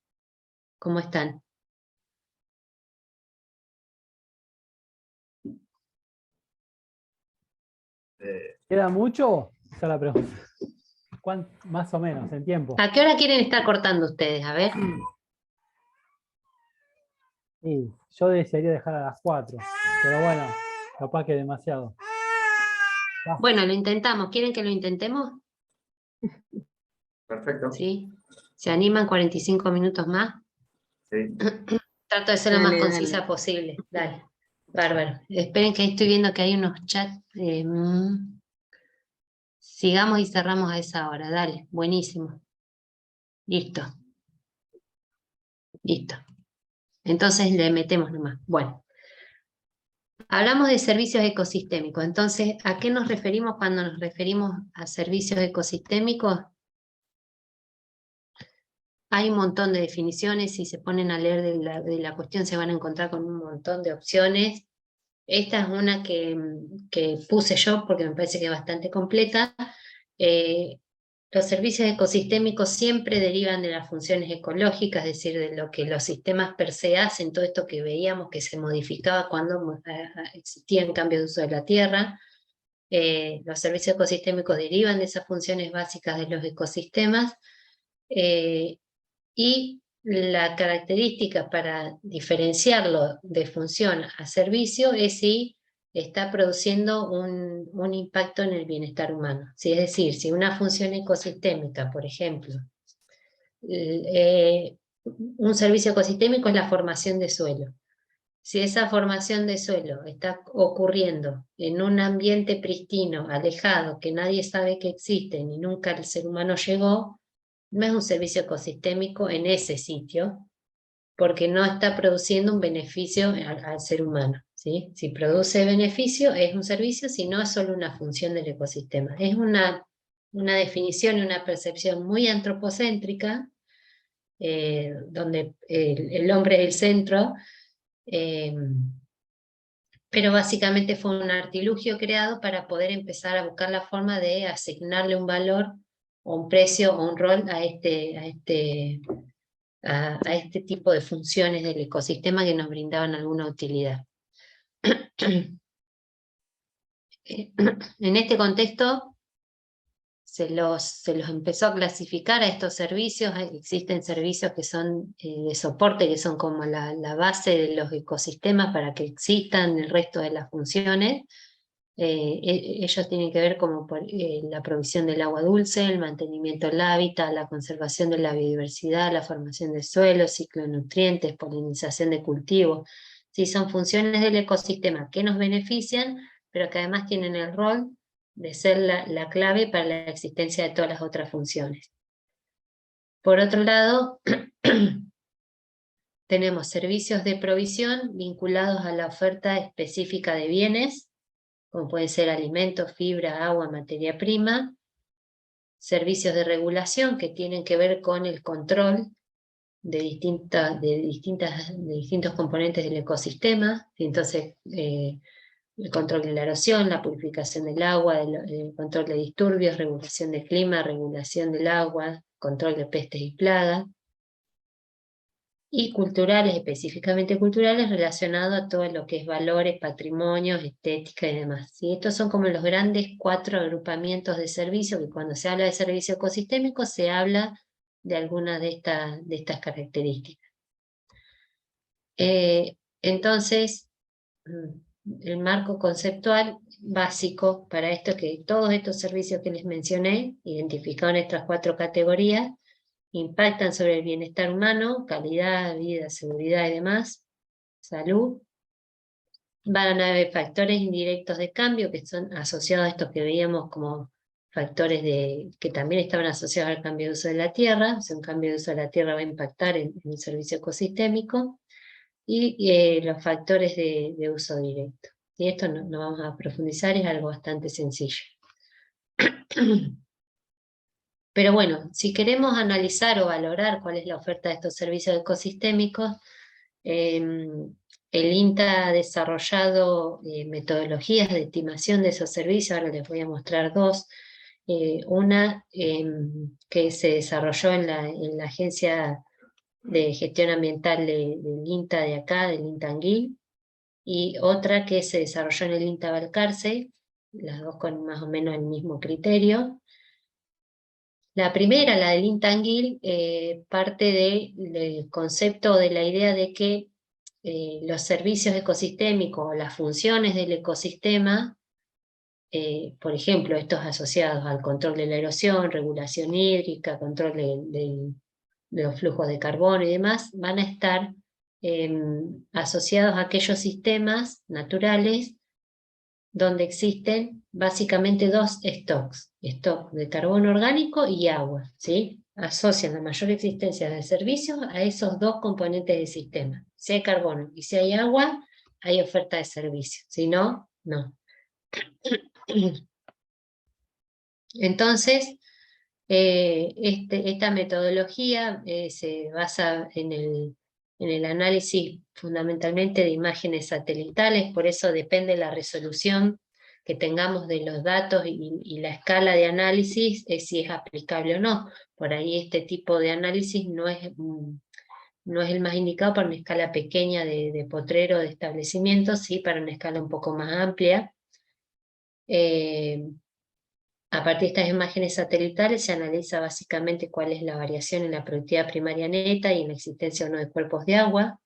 [SPEAKER 2] ¿Cómo están?
[SPEAKER 1] ¿Queda mucho? Esa es la pregunta. Más o menos, en tiempo.
[SPEAKER 2] ¿A qué hora quieren estar cortando ustedes? A ver.
[SPEAKER 1] Sí, yo desearía dejar a las 4, pero bueno, capaz que demasiado.
[SPEAKER 2] Bueno, lo intentamos. ¿Quieren que lo intentemos?
[SPEAKER 3] Perfecto.
[SPEAKER 2] ¿Sí? ¿Se animan 45 minutos más?
[SPEAKER 3] Sí.
[SPEAKER 2] Trato de ser lo más
[SPEAKER 4] Dale,
[SPEAKER 2] concisa
[SPEAKER 4] dale.
[SPEAKER 2] posible. Dale. Bárbaro. Esperen que ahí estoy viendo que hay unos chats. Sigamos y cerramos a esa hora. Dale. Buenísimo. Listo. Listo. Entonces le metemos nomás. Bueno. Hablamos de servicios ecosistémicos. Entonces, ¿a qué nos referimos cuando nos referimos a servicios ecosistémicos? Hay un montón de definiciones, si se ponen a leer de la cuestión se van a encontrar con un montón de opciones. Esta es una que puse yo porque me parece que es bastante completa. Los servicios ecosistémicos siempre derivan de las funciones ecológicas, es decir, de lo que los sistemas per se hacen, todo esto que veíamos que se modificaba cuando existían cambios de uso de la tierra. Los servicios ecosistémicos derivan de esas funciones básicas de los ecosistemas, y la característica para diferenciarlo de función a servicio es si está produciendo un impacto en el bienestar humano. ¿Sí? Es decir, si una función ecosistémica, por ejemplo, un servicio ecosistémico es la formación de suelo. Si esa formación de suelo está ocurriendo en un ambiente pristino, alejado, que nadie sabe que existe, ni nunca el ser humano llegó, no es un servicio ecosistémico en ese sitio, porque no está produciendo un beneficio al ser humano. ¿Sí? Si produce beneficio es un servicio, si no es solo una función del ecosistema. Es una definición y una percepción muy antropocéntrica, donde el hombre es el centro, pero básicamente fue un artilugio creado para poder empezar a buscar la forma de asignarle un valor o un precio o un rol a este tipo de funciones del ecosistema que nos brindaban alguna utilidad. En este contexto se los empezó a clasificar a estos servicios. Existen servicios que son de soporte, que son como la base de los ecosistemas para que existan el resto de las funciones. Ellos tienen que ver como por la provisión del agua dulce, el mantenimiento del hábitat, la conservación de la biodiversidad, la formación de suelos, ciclo de nutrientes, polinización de cultivos. Sí, son funciones del ecosistema que nos benefician, pero que además tienen el rol de ser la clave para la existencia de todas las otras funciones. Por otro lado, tenemos servicios de provisión vinculados a la oferta específica de bienes, como pueden ser alimentos, fibra, agua, materia prima. Servicios de regulación que tienen que ver con el control de distintos componentes del ecosistema. Entonces, el control de la erosión, la purificación del agua, el control de disturbios, regulación del clima, regulación del agua, control de pestes y plagas. Y culturales, específicamente culturales, relacionados a todo lo que es valores, patrimonios, estética y demás. ¿Sí? Estos son como los grandes 4 agrupamientos de servicios, que cuando se habla de servicio ecosistémico se habla de algunas de estas características. Entonces, el marco conceptual básico para esto es que todos estos servicios que les mencioné, identificados en estas 4 categorías, impactan sobre el bienestar humano, calidad, vida, seguridad y demás, salud. Van a haber factores indirectos de cambio que son asociados a estos que veíamos como factores que también estaban asociados al cambio de uso de la tierra. O sea, un cambio de uso de la tierra va a impactar en el servicio ecosistémico. Y los factores de uso directo. Y esto no vamos a profundizar, es algo bastante sencillo. Pero bueno, si queremos analizar o valorar cuál es la oferta de estos servicios ecosistémicos, el INTA ha desarrollado metodologías de estimación de esos servicios. Ahora les voy a mostrar 2. Una que se desarrolló en la Agencia de Gestión Ambiental del INTA de acá, del INTA Anguil, y otra que se desarrolló en el INTA Balcarce, las 2 con más o menos el mismo criterio. La primera, la del INTA Anguil, parte del concepto, de la idea de que los servicios ecosistémicos o las funciones del ecosistema, por ejemplo, estos asociados al control de la erosión, regulación hídrica, control de los flujos de carbono y demás, van a estar asociados a aquellos sistemas naturales donde existen básicamente 2 stocks, stock de carbono orgánico y agua, ¿sí? Asocian la mayor existencia de servicios a esos 2 componentes del sistema. Si hay carbono y si hay agua, hay oferta de servicio, si no, no. Entonces, Esta metodología se basa en el análisis fundamentalmente de imágenes satelitales, por eso depende la resolución que tengamos de los datos y la escala de análisis, si es aplicable o no. Por ahí este tipo de análisis no es el más indicado para una escala pequeña de potrero, de establecimientos, sí para una escala un poco más amplia. A partir de estas imágenes satelitales se analiza básicamente cuál es la variación en la productividad primaria neta y en la existencia o no de cuerpos de agua.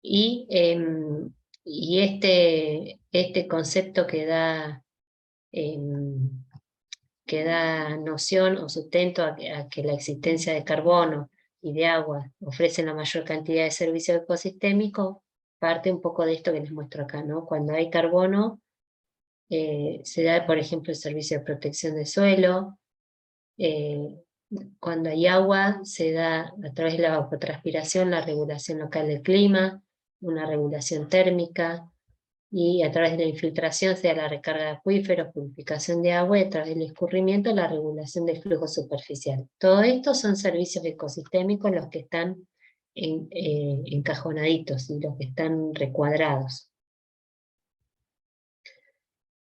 [SPEAKER 2] Y este concepto que da noción o sustento a que la existencia de carbono y de agua ofrecen la mayor cantidad de servicios ecosistémicos, parte un poco de esto que les muestro acá, ¿no? Cuando hay carbono, se da, por ejemplo, el servicio de protección de suelo. Cuando hay agua, se da a través de la evapotranspiración la regulación local del clima, una regulación térmica, y a través de la infiltración se da la recarga de acuíferos, purificación de agua, y a través del escurrimiento la regulación del flujo superficial. Todo esto son servicios ecosistémicos los que están encajonaditos y los que están recuadrados.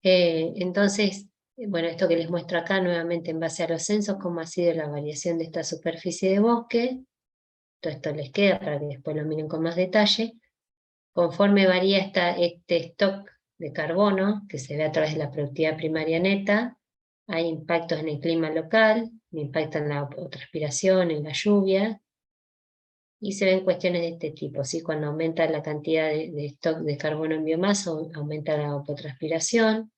[SPEAKER 2] Entonces, bueno, esto que les muestro acá nuevamente en base a los censos, cómo ha sido la variación de esta superficie de bosque. Todo esto les queda para que después lo miren con más detalle. Conforme varía este stock de carbono, que se ve a través de la productividad primaria neta, hay impactos en el clima local, impactan en la transpiración, en la lluvia, y se ven cuestiones de este tipo, ¿sí? Cuando aumenta la cantidad de stock de carbono en biomasa, aumenta la evapotranspiración.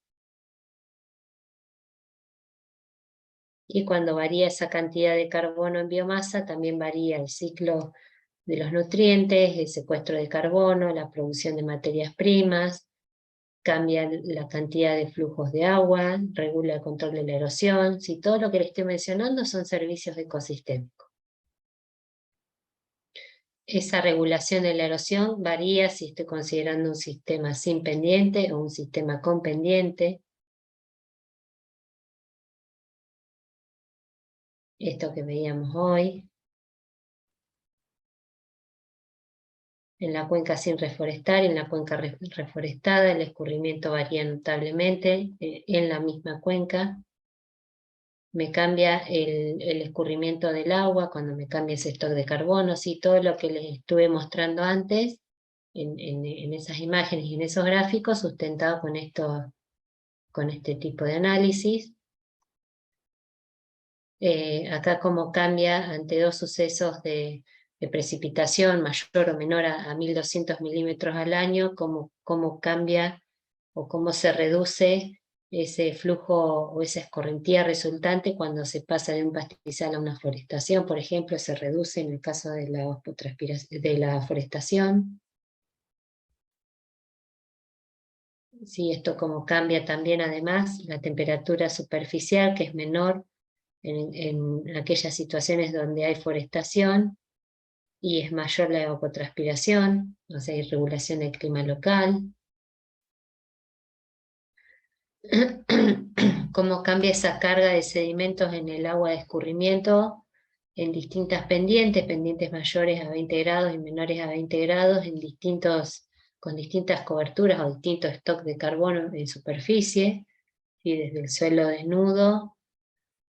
[SPEAKER 2] Y cuando varía esa cantidad de carbono en biomasa, también varía el ciclo de los nutrientes, el secuestro de carbono, la producción de materias primas, cambia la cantidad de flujos de agua, regula el control de la erosión. Si todo lo que les estoy mencionando son servicios ecosistémicos. Esa regulación de la erosión varía si estoy considerando un sistema sin pendiente o un sistema con pendiente. Esto que veíamos hoy. En la cuenca sin reforestar y en la cuenca reforestada el escurrimiento varía notablemente en la misma cuenca. Me cambia el escurrimiento del agua cuando me cambia ese stock de carbono, sí, todo lo que les estuve mostrando antes en esas imágenes y en esos gráficos, sustentado con este tipo de análisis. Acá cómo cambia ante dos sucesos de precipitación mayor o menor a 1200 milímetros al año, cómo cambia o cómo se reduce ese flujo o esa escorrentía resultante cuando se pasa de un pastizal a una forestación, por ejemplo, se reduce en el caso de la forestación. Sí, esto como cambia también además la temperatura superficial, que es menor en aquellas situaciones donde hay forestación, y es mayor la evapotranspiración, o sea, hay regulación del clima local. Cómo cambia esa carga de sedimentos en el agua de escurrimiento en distintas pendientes mayores a 20 grados y menores a 20 grados, con distintas coberturas o distintos stocks de carbono en superficie, y desde el suelo desnudo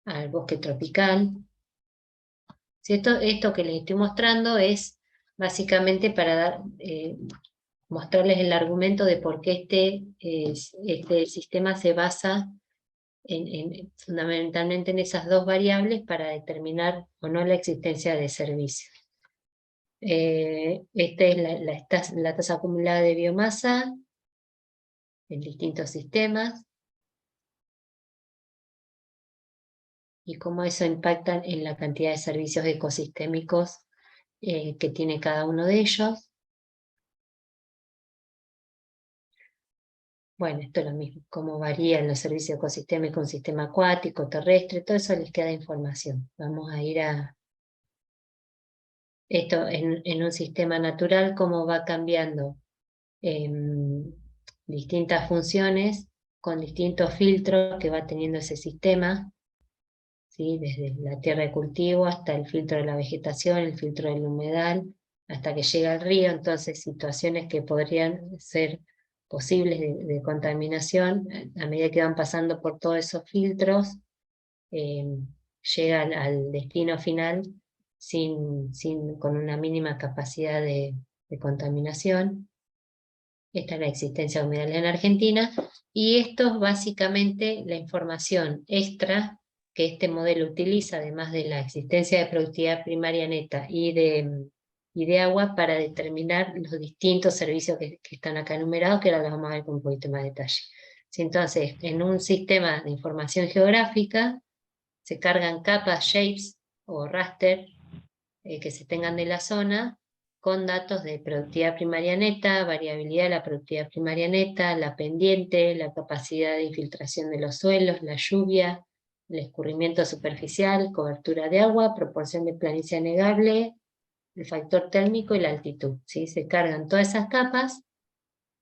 [SPEAKER 2] al bosque tropical. Si esto que les estoy mostrando es básicamente para mostrarles el argumento de por qué este sistema se basa fundamentalmente en esas dos variables para determinar o no la existencia de servicios. Esta es la tasa acumulada de biomasa en distintos sistemas, y cómo eso impacta en la cantidad de servicios ecosistémicos que tiene cada uno de ellos. Bueno, esto es lo mismo, cómo varían los servicios ecosistémicos, un sistema acuático, terrestre, todo eso les queda información. Vamos a ir a esto en un sistema natural, cómo va cambiando distintas funciones con distintos filtros que va teniendo ese sistema. ¿sí? Desde la tierra de cultivo hasta el filtro de la vegetación, el filtro del humedal, hasta que llega al río. Entonces, situaciones que podrían ser posibles de contaminación, a medida que van pasando por todos esos filtros, llegan al destino final con una mínima capacidad de contaminación. Esta es la existencia de humedales en Argentina, y esto es básicamente la información extra que este modelo utiliza, además de la existencia de productividad primaria neta y de agua, para determinar los distintos servicios que están acá enumerados, que ahora los vamos a ver con un poquito más de detalle. Sí, entonces, en un sistema de información geográfica, se cargan capas, shapes o raster que se tengan de la zona, con datos de productividad primaria neta, variabilidad de la productividad primaria neta, la pendiente, la capacidad de infiltración de los suelos, la lluvia, el escurrimiento superficial, cobertura de agua, proporción de planicie anegable, el factor térmico y la altitud. ¿Sí? Se cargan todas esas capas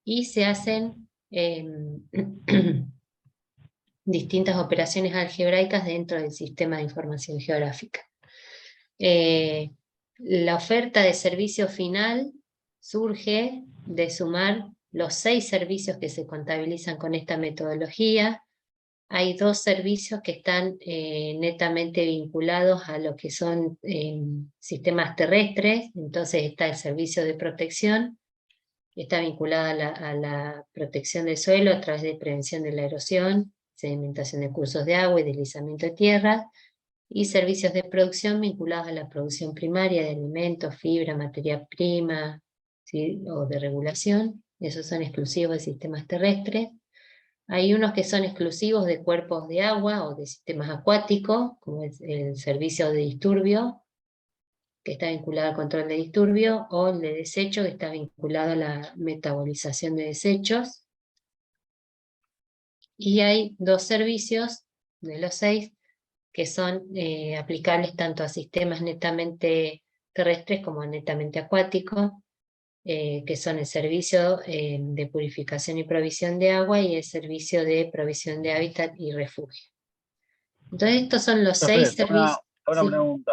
[SPEAKER 2] y se hacen distintas operaciones algebraicas dentro del sistema de información geográfica. La oferta de servicio final surge de sumar los 6 servicios que se contabilizan con esta metodología. Hay 2 servicios que están netamente vinculados a lo que son sistemas terrestres. Entonces está el servicio de protección, que está vinculado a la protección del suelo a través de prevención de la erosión, sedimentación de cursos de agua y deslizamiento de tierra, y servicios de producción vinculados a la producción primaria de alimentos, fibra, materia prima, ¿sí? O de regulación. Esos son exclusivos de sistemas terrestres. Hay unos que son exclusivos de cuerpos de agua o de sistemas acuáticos, como es el servicio de disturbio, que está vinculado al control de disturbio, o el de desecho, que está vinculado a la metabolización de desechos. Y hay 2 servicios de los 6 que son aplicables tanto a sistemas netamente terrestres como netamente acuáticos, que son el servicio de purificación y provisión de agua y el servicio de provisión de hábitat y refugio. Entonces estos son los 6 servicios.
[SPEAKER 4] Una
[SPEAKER 2] Sí,
[SPEAKER 4] pregunta.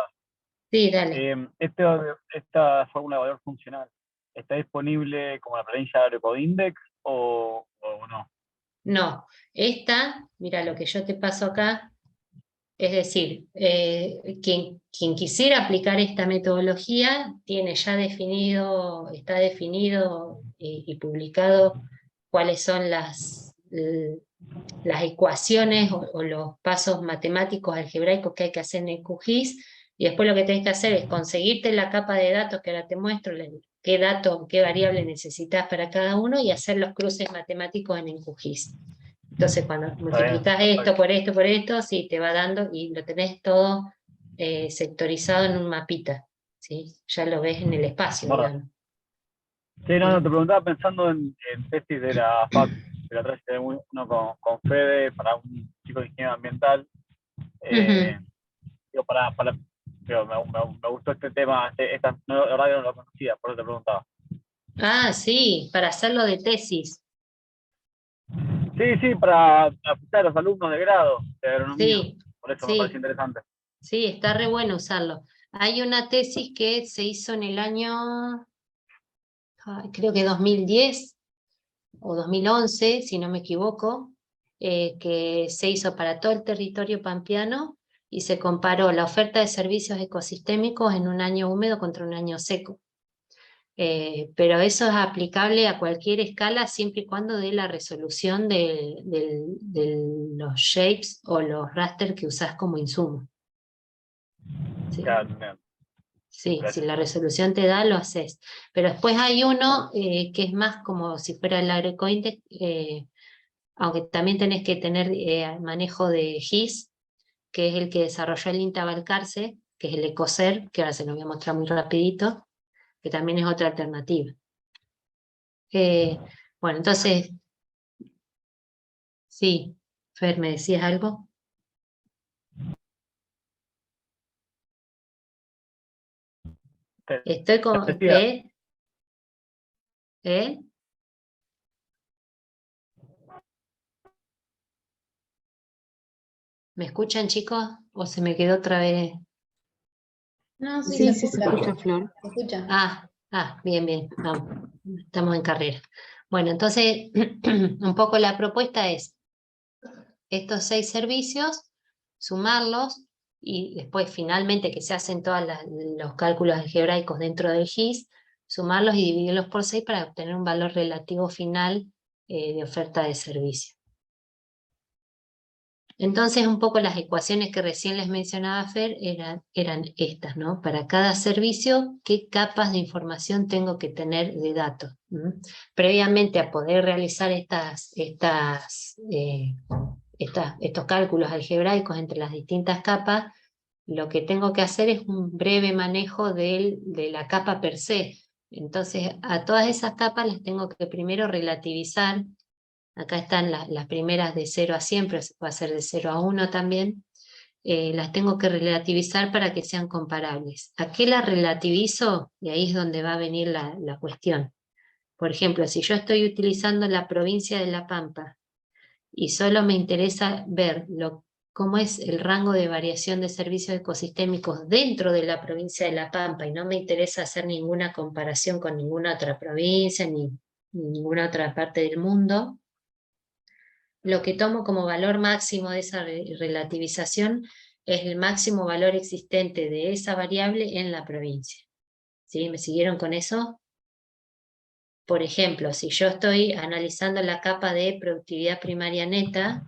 [SPEAKER 2] sí, dale.
[SPEAKER 4] ¿Esta fórmula de valor funcional está disponible como la planilla de Agroindex o no?
[SPEAKER 2] No, esta, mira lo que yo te paso acá. Es decir, quien quisiera aplicar esta metodología tiene ya definido, está definido y publicado cuáles son las ecuaciones o los pasos matemáticos algebraicos que hay que hacer en el QGIS, y después lo que tenés que hacer es conseguirte la capa de datos que ahora te muestro, qué dato, qué variable necesitas para cada uno, y hacer los cruces matemáticos en el QGIS. Entonces, cuando multiplicas esto, por esto, sí, te va dando y lo tenés todo sectorizado en un mapita, ¿sí? Ya lo ves en el espacio,
[SPEAKER 4] Bueno,
[SPEAKER 2] digamos.
[SPEAKER 4] sí, no, te preguntaba pensando en tesis de la FAC, de la tesis de uno con Fede para un chico de ingeniería ambiental. Digo, digo, me gustó este tema, no, la verdad que no lo conocía, por eso te preguntaba.
[SPEAKER 2] Ah, sí, para hacerlo de tesis.
[SPEAKER 4] Sí, para aplicar a los alumnos de grado de agronomía.
[SPEAKER 2] Sí,
[SPEAKER 4] Por eso me parece
[SPEAKER 2] sí,
[SPEAKER 4] interesante.
[SPEAKER 2] sí, está re bueno usarlo. Hay una tesis que se hizo en el año, creo que 2010 o 2011, si no me equivoco, que se hizo para todo el territorio pampeano y se comparó la oferta de servicios ecosistémicos en un año húmedo contra un año seco. Pero eso es aplicable a cualquier escala siempre y cuando dé la resolución de los shapes o los raster que usás como insumo. ¿Sí?
[SPEAKER 4] Claro,
[SPEAKER 2] Sí, si la resolución te da, lo haces. Pero después hay uno que es más como si fuera el AgroIndex, aunque también tenés que tener manejo de GIS, que es el que desarrolló el INTA Balcarce, que es el ECOSER, que ahora se lo voy a mostrar muy rapidito, que también es otra alternativa. Bueno, entonces, sí, Fer, ¿me decías algo? Estoy con...
[SPEAKER 4] decía,
[SPEAKER 2] ¿Eh? ¿Me escuchan, chicos? ¿O se me quedó otra vez?
[SPEAKER 5] No, sí,
[SPEAKER 2] Sí,
[SPEAKER 5] se
[SPEAKER 2] sí, se
[SPEAKER 5] escucha.
[SPEAKER 2] escucha, Flor.
[SPEAKER 5] Se escucha.
[SPEAKER 2] Bien, bien, vamos. Estamos en carrera. Bueno, entonces, un poco la propuesta es estos 6 servicios, sumarlos, y después finalmente que se hacen todos los cálculos algebraicos dentro del GIS, sumarlos y dividirlos por 6 para obtener un valor relativo final de oferta de servicio. Entonces, un poco las ecuaciones que recién les mencionaba Fer eran estas, ¿no? Para cada servicio, ¿qué capas de información tengo que tener de datos? Previamente a poder realizar estos cálculos algebraicos entre las distintas capas, lo que tengo que hacer es un breve manejo de la capa per se. Entonces, a todas esas capas las tengo que primero relativizar. Acá están las primeras de 0 a 100, pero se puede hacer de 0 a 1 también. Las tengo que relativizar para que sean comparables. ¿A qué las relativizo? Y ahí es donde va a venir la cuestión. Por ejemplo, si yo estoy utilizando la provincia de La Pampa y solo me interesa ver cómo es el rango de variación de servicios ecosistémicos dentro de la provincia de La Pampa y no me interesa hacer ninguna comparación con ninguna otra provincia ni ninguna otra parte del mundo, lo que tomo como valor máximo de esa relativización es el máximo valor existente de esa variable en la provincia. ¿Sí? ¿Me siguieron con eso? Por ejemplo, si yo estoy analizando la capa de productividad primaria neta,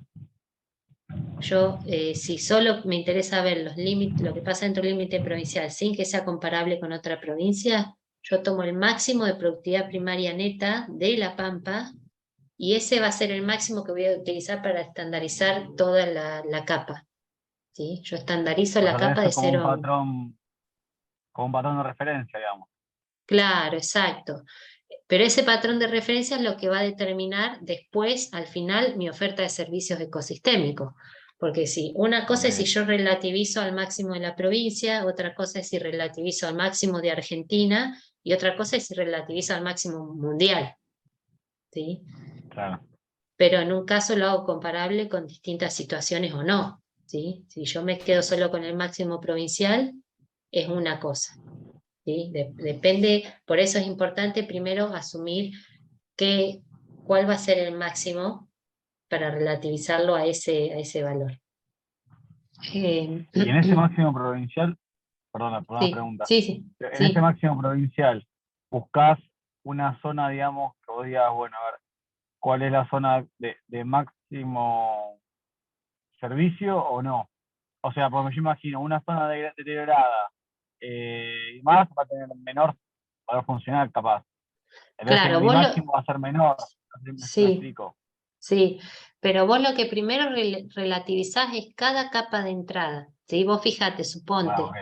[SPEAKER 2] yo, si solo me interesa ver los límites, lo que pasa dentro del límite provincial sin que sea comparable con otra provincia, yo tomo el máximo de productividad primaria neta de La Pampa y ese va a ser el máximo que voy a utilizar para estandarizar toda la capa. ¿Sí? Yo estandarizo
[SPEAKER 4] O
[SPEAKER 2] la
[SPEAKER 4] sea, tenés
[SPEAKER 2] capa de
[SPEAKER 4] eso como
[SPEAKER 2] 0 a 1.
[SPEAKER 4] como un patrón de referencia, digamos.
[SPEAKER 2] Claro, exacto. Pero ese patrón de referencia es lo que va a determinar después, al final, mi oferta de servicios ecosistémicos. Porque si una cosa es si yo relativizo al máximo de la provincia, otra cosa es si relativizo al máximo de Argentina, y otra cosa es si relativizo al máximo mundial. ¿Sí?
[SPEAKER 4] Claro.
[SPEAKER 2] Pero en un caso lo hago comparable con distintas situaciones o no. ¿Sí? Si yo me quedo solo con el máximo provincial, es una cosa. ¿Sí? Depende, por eso es importante primero asumir cuál va a ser el máximo para relativizarlo a ese valor.
[SPEAKER 4] Y en ese máximo provincial, perdona
[SPEAKER 2] Sí,
[SPEAKER 4] pregunta.
[SPEAKER 2] sí,
[SPEAKER 4] En ese máximo provincial, ¿buscás una zona, digamos, que vos digas, bueno, a ver, cuál es la zona de máximo servicio o no? O sea, porque yo imagino una zona deteriorada y más va a tener menor valor funcional, capaz. Entonces
[SPEAKER 2] claro,
[SPEAKER 4] mi máximo va a ser menor. No sé si me
[SPEAKER 2] sí,
[SPEAKER 4] explico.
[SPEAKER 2] sí, pero vos lo que primero relativizás es cada capa de entrada. ¿Sí? Vos fíjate, suponte,
[SPEAKER 4] Ok.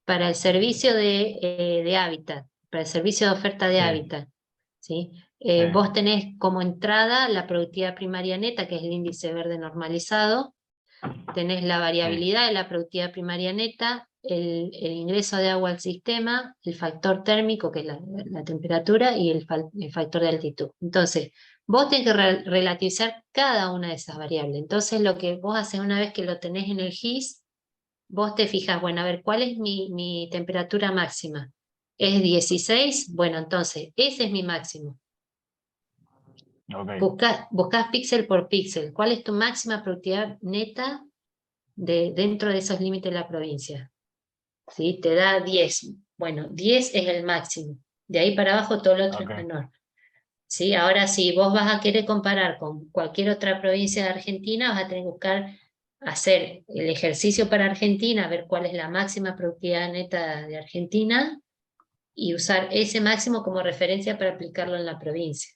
[SPEAKER 2] para el servicio de hábitat, para el servicio de oferta de
[SPEAKER 4] Sí,
[SPEAKER 2] hábitat, ¿sí?
[SPEAKER 4] sí,
[SPEAKER 2] Vos tenés como entrada la productividad primaria neta, que es el índice verde normalizado, tenés la variabilidad de la productividad primaria neta, el ingreso de agua al sistema, el factor térmico, que es la temperatura, y el factor de altitud. Entonces, vos tenés que relativizar cada una de esas variables. Entonces, lo que vos haces una vez que lo tenés en el GIS, vos te fijas, bueno, a ver, ¿cuál es mi temperatura máxima? ¿Es 16? Bueno, entonces, ese es mi máximo.
[SPEAKER 4] ok.
[SPEAKER 2] Buscás píxel por píxel. ¿Cuál es tu máxima productividad neta dentro de esos límites de la provincia? ¿Sí? Te da 10. Bueno, 10 es el máximo. De ahí para abajo todo lo otro
[SPEAKER 4] Ok.
[SPEAKER 2] es menor. ¿Sí? Ahora, si vos vas a querer comparar con cualquier otra provincia de Argentina, vas a tener que buscar hacer el ejercicio para Argentina, ver cuál es la máxima productividad neta de Argentina y usar ese máximo como referencia para aplicarlo en la provincia.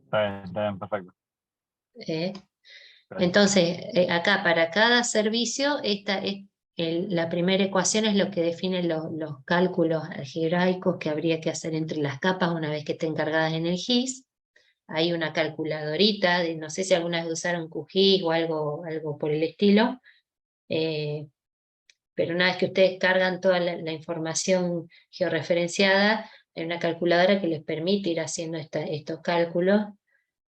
[SPEAKER 4] Está bien, perfecto.
[SPEAKER 2] ¿Eh?
[SPEAKER 4] Gracias.
[SPEAKER 2] Entonces, acá para cada servicio, la primera ecuación es lo que define los cálculos algebraicos que habría que hacer entre las capas una vez que estén cargadas en el GIS. Hay una calculadorita, no sé si alguna vez usaron QGIS o algo por el estilo, pero una vez que ustedes cargan toda la información georreferenciada, hay una calculadora que les permite ir haciendo estos cálculos.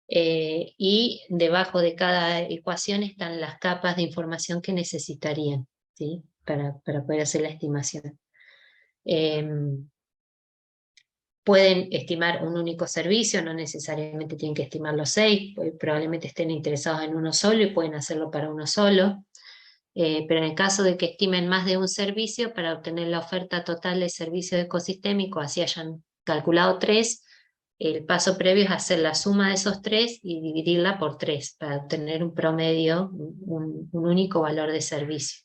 [SPEAKER 2] y debajo de cada ecuación están las capas de información que necesitarían, ¿sí? Para poder hacer la estimación. Pueden estimar un único servicio, no necesariamente tienen que estimar los 6, probablemente estén interesados en uno solo y pueden hacerlo para uno solo. Pero en el caso de que estimen más de un servicio, para obtener la oferta total de servicios ecosistémicos, así hayan calculado 3, el paso previo es hacer la suma de esos 3 y dividirla por 3, para obtener un promedio, un único valor de servicio.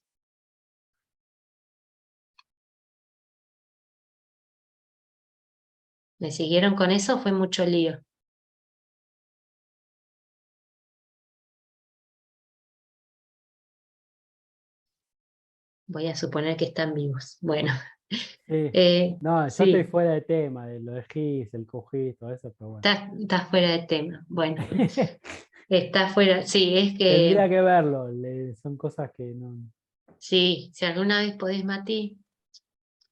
[SPEAKER 2] ¿Me siguieron con eso? Fue mucho lío. Voy a suponer que están vivos. Bueno.
[SPEAKER 1] Sí. No, yo
[SPEAKER 2] Sí,
[SPEAKER 1] estoy fuera de tema, de lo de GIS, el QGIS, todo eso, pero bueno.
[SPEAKER 2] está fuera de tema. Bueno, está fuera. Sí, es que
[SPEAKER 1] Tendría que verlo, son cosas que no...
[SPEAKER 2] sí, si alguna vez podés, Mati,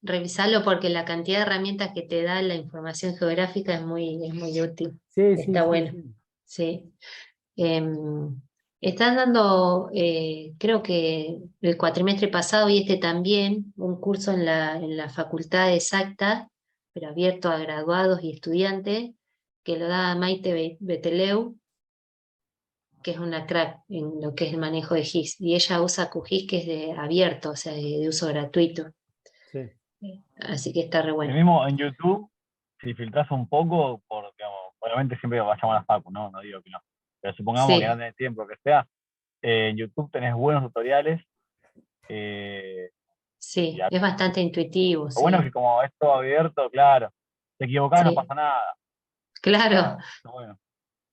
[SPEAKER 2] revisarlo porque la cantidad de herramientas que te da la información geográfica es muy útil.
[SPEAKER 1] Sí, sí,
[SPEAKER 2] Está
[SPEAKER 1] sí,
[SPEAKER 2] bueno.
[SPEAKER 1] sí.
[SPEAKER 2] Sí. Están dando, creo que el cuatrimestre pasado y este también, un curso en la Facultad de Exactas, pero abierto a graduados y estudiantes, que lo da Maite Beteleu, que es una crack en lo que es el manejo de GIS, y ella usa QGIS que es de abierto, o sea, de uso gratuito.
[SPEAKER 1] Sí.
[SPEAKER 2] Así que está re
[SPEAKER 4] El
[SPEAKER 2] bueno.
[SPEAKER 4] mismo en YouTube, si filtras un poco, digamos, obviamente siempre va a llamar a Facu, ¿no? No digo que no. Pero supongamos que no
[SPEAKER 2] Sí,
[SPEAKER 4] tenés tiempo, que sea, en YouTube tenés buenos tutoriales. Y
[SPEAKER 2] sí,
[SPEAKER 4] lo
[SPEAKER 2] es bastante intuitivo,
[SPEAKER 4] bueno es que
[SPEAKER 2] sí,
[SPEAKER 4] como es todo abierto, claro, te equivocás, no
[SPEAKER 2] sí,
[SPEAKER 4] pasa nada.
[SPEAKER 2] claro,
[SPEAKER 4] Está bueno.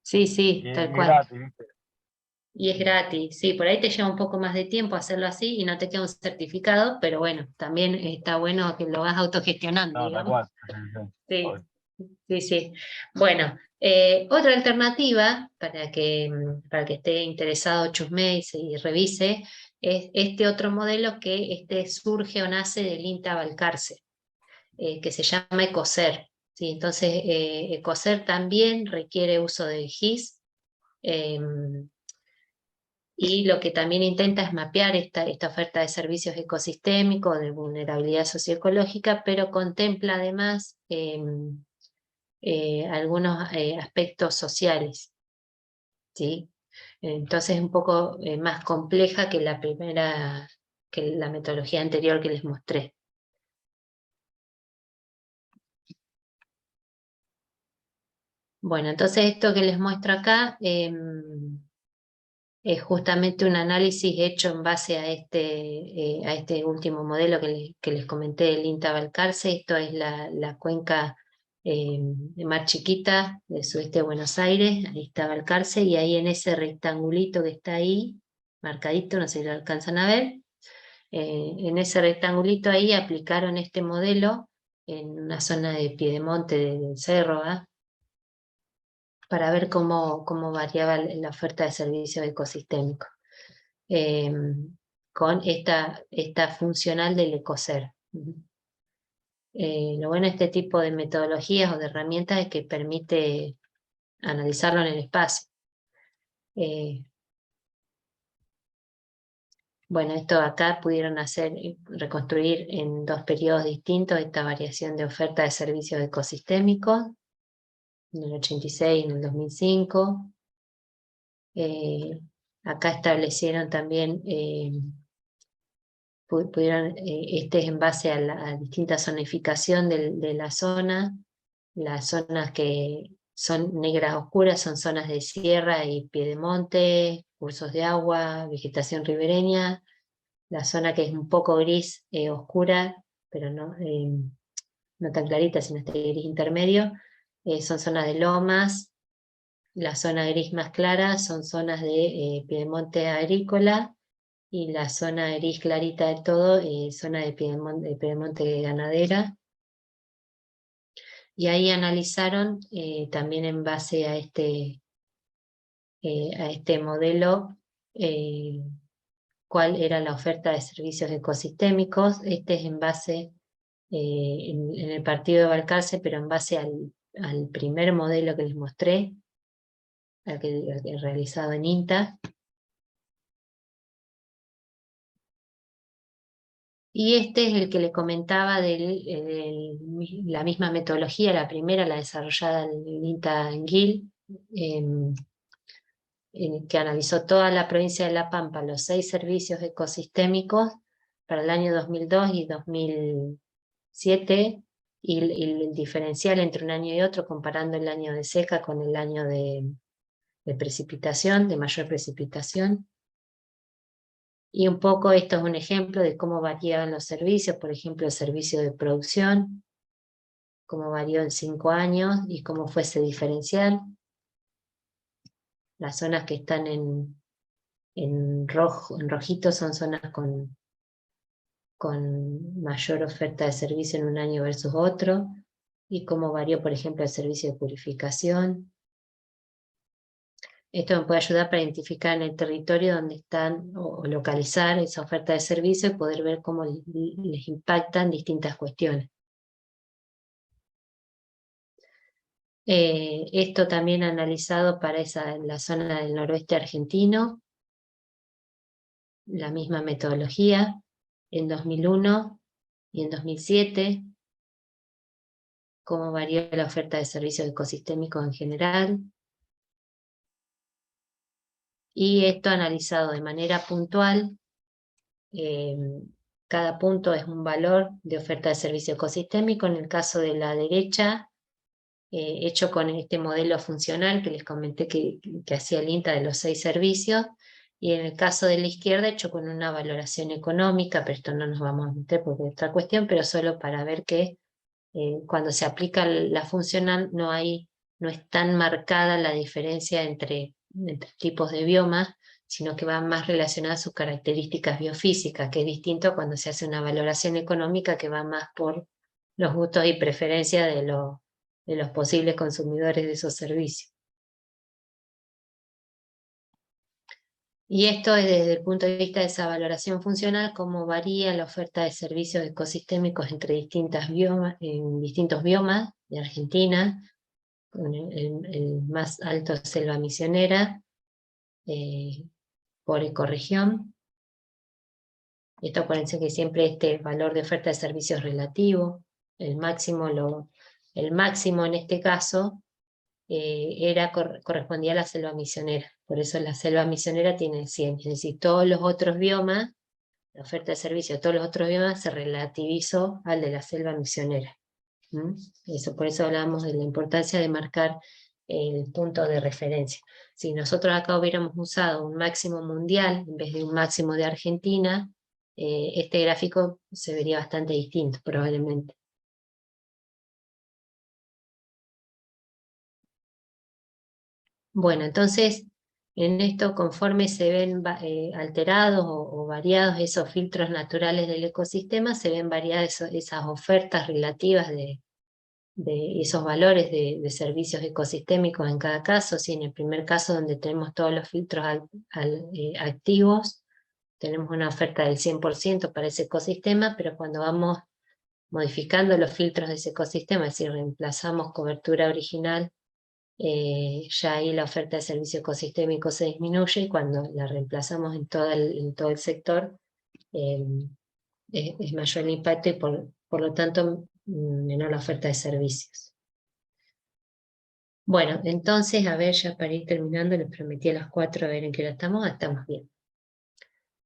[SPEAKER 2] sí, sí,
[SPEAKER 4] Y
[SPEAKER 2] tal
[SPEAKER 4] es
[SPEAKER 2] cual.
[SPEAKER 4] gratis, ¿viste?
[SPEAKER 2] Y es gratis, sí, por ahí te lleva un poco más de tiempo hacerlo así y no te queda un certificado, pero bueno, también está bueno que lo vas autogestionando,
[SPEAKER 4] No, tal
[SPEAKER 2] digamos.
[SPEAKER 4] cual. Sí, sí, sí.
[SPEAKER 2] Sí,
[SPEAKER 4] Obvio.
[SPEAKER 2] sí, sí. Bueno, otra alternativa para que esté interesado, chusme y revise, es este otro modelo que surge o nace del INTA Balcarce, que se llama Ecoser. ¿Sí? Entonces, Ecoser también requiere uso de GIS. Y lo que también intenta es mapear esta oferta de servicios ecosistémicos, de vulnerabilidad socioecológica, pero contempla además algunos aspectos sociales, ¿sí? Entonces es un poco más compleja que que la metodología anterior que les mostré. Bueno, entonces esto que les muestro acá es justamente un análisis hecho en base a este último modelo que les comenté del INTA Balcarce. Esto es la cuenca de Mar Chiquita del sudeste de Buenos Aires, ahí está Balcarce, y ahí en ese rectangulito que está ahí, marcadito, no sé si lo alcanzan a ver, en ese rectangulito ahí aplicaron este modelo en una zona de Piedemonte del Cerro, ¿ah? Para ver cómo variaba la oferta de servicios ecosistémicos. Con esta funcional del Ecoser. Lo bueno de este tipo de metodologías o de herramientas es que permite analizarlo en el espacio. Bueno, esto acá pudieron reconstruir en 2 periodos distintos esta variación de oferta de servicios ecosistémicos, en el 86 y en el 2005. Acá establecieron también pudieron, este es en base a distinta zonificación de la zona. Las zonas que son negras oscuras son zonas de sierra y piedemonte, cursos de agua, vegetación ribereña. La zona que es un poco gris oscura, pero no tan clarita, sino este gris intermedio, son zonas de lomas. La zona gris más clara son zonas de piedemonte agrícola, y la zona gris clarita de todo, zona de piedemonte ganadera. Y ahí analizaron también en base a este modelo cuál era la oferta de servicios ecosistémicos. Este es en base, en el partido de Balcarce, pero en base al primer modelo que les mostré, al que realizado en INTA. Y este es el que le comentaba de la misma metodología, la primera, la desarrollada en INTA en GIL, que analizó toda la provincia de La Pampa, los 6 servicios ecosistémicos para el año 2002 y 2007, y el diferencial entre un año y otro, comparando el año de seca con el año de precipitación, de mayor precipitación. Y un poco esto es un ejemplo de cómo variaban los servicios, por ejemplo, el servicio de producción, cómo varió en 5 años y cómo fue ese diferencial. Las zonas que están en rojito son zonas con mayor oferta de servicio en un año versus otro, y cómo varió, por ejemplo, el servicio de purificación. Esto me puede ayudar para identificar en el territorio donde están, o localizar esa oferta de servicio y poder ver cómo les impactan distintas cuestiones. Esto también analizado para la zona del noroeste argentino, la misma metodología, en 2001 y en 2007, cómo varió la oferta de servicios ecosistémicos en general. Y esto analizado de manera puntual, cada punto es un valor de oferta de servicio ecosistémico. En el caso de la derecha, hecho con este modelo funcional que les comenté que hacía el INTA de los 6 servicios, y en el caso de la izquierda, hecho con una valoración económica, pero esto no nos vamos a meter porque es otra cuestión, pero solo para ver que cuando se aplica la funcional no es tan marcada la diferencia entre tipos de biomas, sino que va más relacionada a sus características biofísicas, que es distinto cuando se hace una valoración económica que va más por los gustos y preferencias de los posibles consumidores de esos servicios. Y esto es desde el punto de vista de esa valoración funcional, cómo varía la oferta de servicios ecosistémicos entre distintos biomas de Argentina, con el más alto selva misionera, por ecorregión. Esto acuérdense que siempre este valor de oferta de servicios relativo, el máximo en este caso correspondía a la selva misionera. Por eso la selva misionera tiene 100, es decir, todos los otros biomas, la oferta de servicio de todos los otros biomas se relativizó al de la selva misionera. Por eso hablamos de la importancia de marcar el punto de referencia. Si nosotros acá hubiéramos usado un máximo mundial en vez de un máximo de Argentina, este gráfico se vería bastante distinto probablemente. Bueno, entonces, en esto, conforme se ven alterados o variados esos filtros naturales del ecosistema, se ven variadas esas ofertas relativas de esos valores de servicios ecosistémicos en cada caso. Si en el primer caso, donde tenemos todos los filtros activos, tenemos una oferta del 100% para ese ecosistema, pero cuando vamos modificando los filtros de ese ecosistema, es decir, reemplazamos cobertura original, ya ahí la oferta de servicio ecosistémico se disminuye, y cuando la reemplazamos en todo el sector, es mayor el impacto y por lo tanto menor la oferta de servicios. Bueno, entonces, a ver, ya para ir terminando, les prometí a las 4, a ver en qué hora estamos. Estamos bien.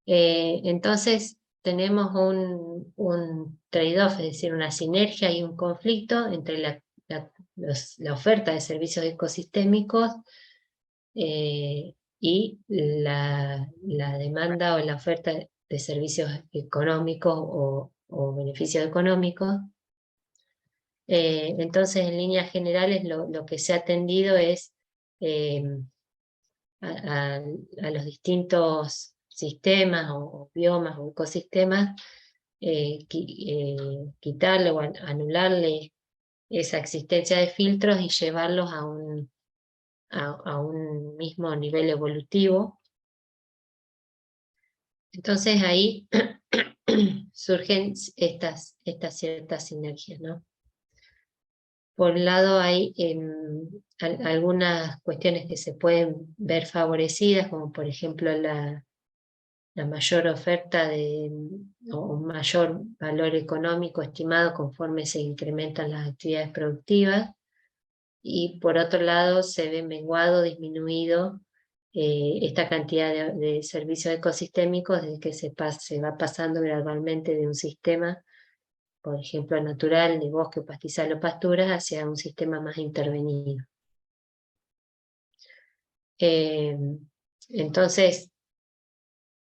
[SPEAKER 2] Entonces, tenemos un trade-off, es decir, una sinergia y un conflicto entre la oferta de servicios ecosistémicos y la demanda o la oferta de servicios económicos o beneficios económicos. Entonces, en líneas generales, lo que se ha atendido es a los distintos sistemas o biomas o ecosistemas, quitarle o anularle esa existencia de filtros y llevarlos a un mismo nivel evolutivo. Entonces ahí surgen estas ciertas sinergias, ¿no? por un lado hay algunas cuestiones que se pueden ver favorecidas, como por ejemplo la mayor oferta o un mayor valor económico estimado conforme se incrementan las actividades productivas, y por otro lado se ve menguado, disminuido esta cantidad de servicios ecosistémicos desde que se va pasando gradualmente de un sistema, por ejemplo natural, de bosque, pastizal o pasturas, hacia un sistema más intervenido. Entonces,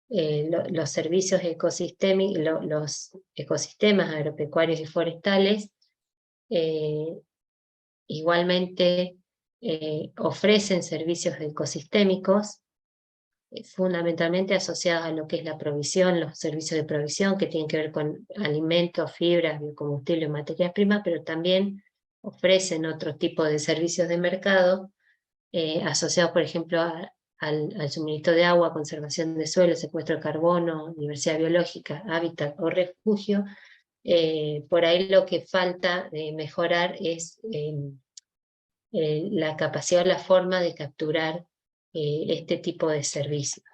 [SPEAKER 2] los servicios ecosistémicos, los ecosistemas agropecuarios y forestales igualmente ofrecen servicios ecosistémicos fundamentalmente asociados a lo que es la provisión, los servicios de provisión que tienen que ver con alimentos, fibras, biocombustibles, materias primas, pero también ofrecen otro tipo de servicios de mercado asociados, por ejemplo, al suministro de agua, conservación de suelo, secuestro de carbono, diversidad biológica, hábitat o refugio. Por ahí lo que falta mejorar es la capacidad o la forma de capturar este tipo de servicios.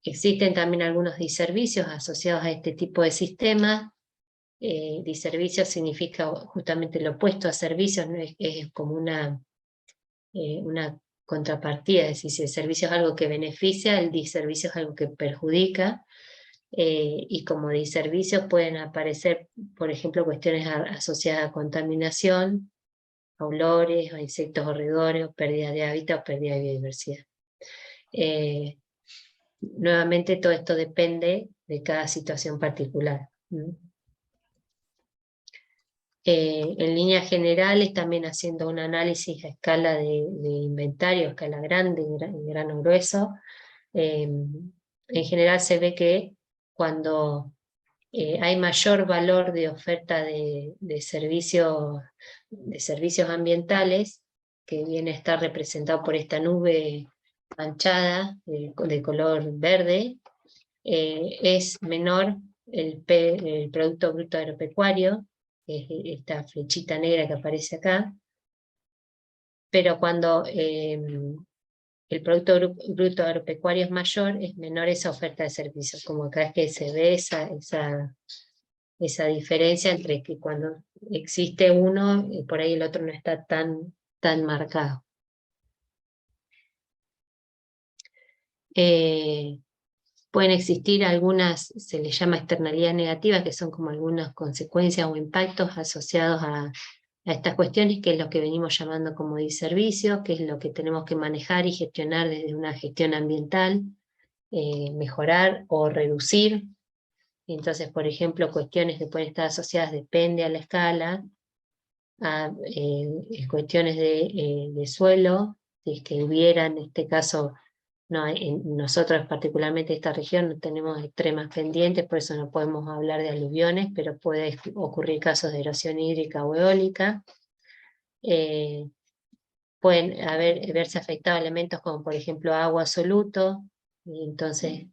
[SPEAKER 2] Existen también algunos diservicios asociados a este tipo de sistemas. Diservicio significa justamente lo opuesto a servicios, ¿no? Es como una contrapartida, es decir, si el servicio es algo que beneficia, el diservicio es algo que perjudica, y como diservicios pueden aparecer, por ejemplo, cuestiones asociadas a contaminación, a olores, a insectos horredores, pérdida de hábitat o pérdida de biodiversidad. Nuevamente todo esto depende de cada situación particular. En líneas generales, también haciendo un análisis a escala de inventario, a escala grande, grano grueso, en general se ve que cuando hay mayor valor de oferta de servicios ambientales, que viene a estar representado por esta nube manchada de color verde, es menor el Producto Bruto Agropecuario, esta flechita negra que aparece acá, pero cuando el Producto Bruto Agropecuario es mayor, es menor esa oferta de servicios, como acá es que se ve esa diferencia entre que cuando existe uno, por ahí el otro no está tan marcado. Pueden existir algunas, se les llama externalidades negativas, que son como algunas consecuencias o impactos asociados a estas cuestiones, que es lo que venimos llamando como diservicio, que es lo que tenemos que manejar y gestionar desde una gestión ambiental, mejorar o reducir. Entonces, por ejemplo, cuestiones que pueden estar asociadas, depende a la escala, a cuestiones de suelo, si es que hubiera en este caso. No, nosotros particularmente esta región no tenemos extremas pendientes, por eso no podemos hablar de aluviones, pero puede ocurrir casos de erosión hídrica o eólica. Pueden verse afectados elementos como por ejemplo agua soluto, y entonces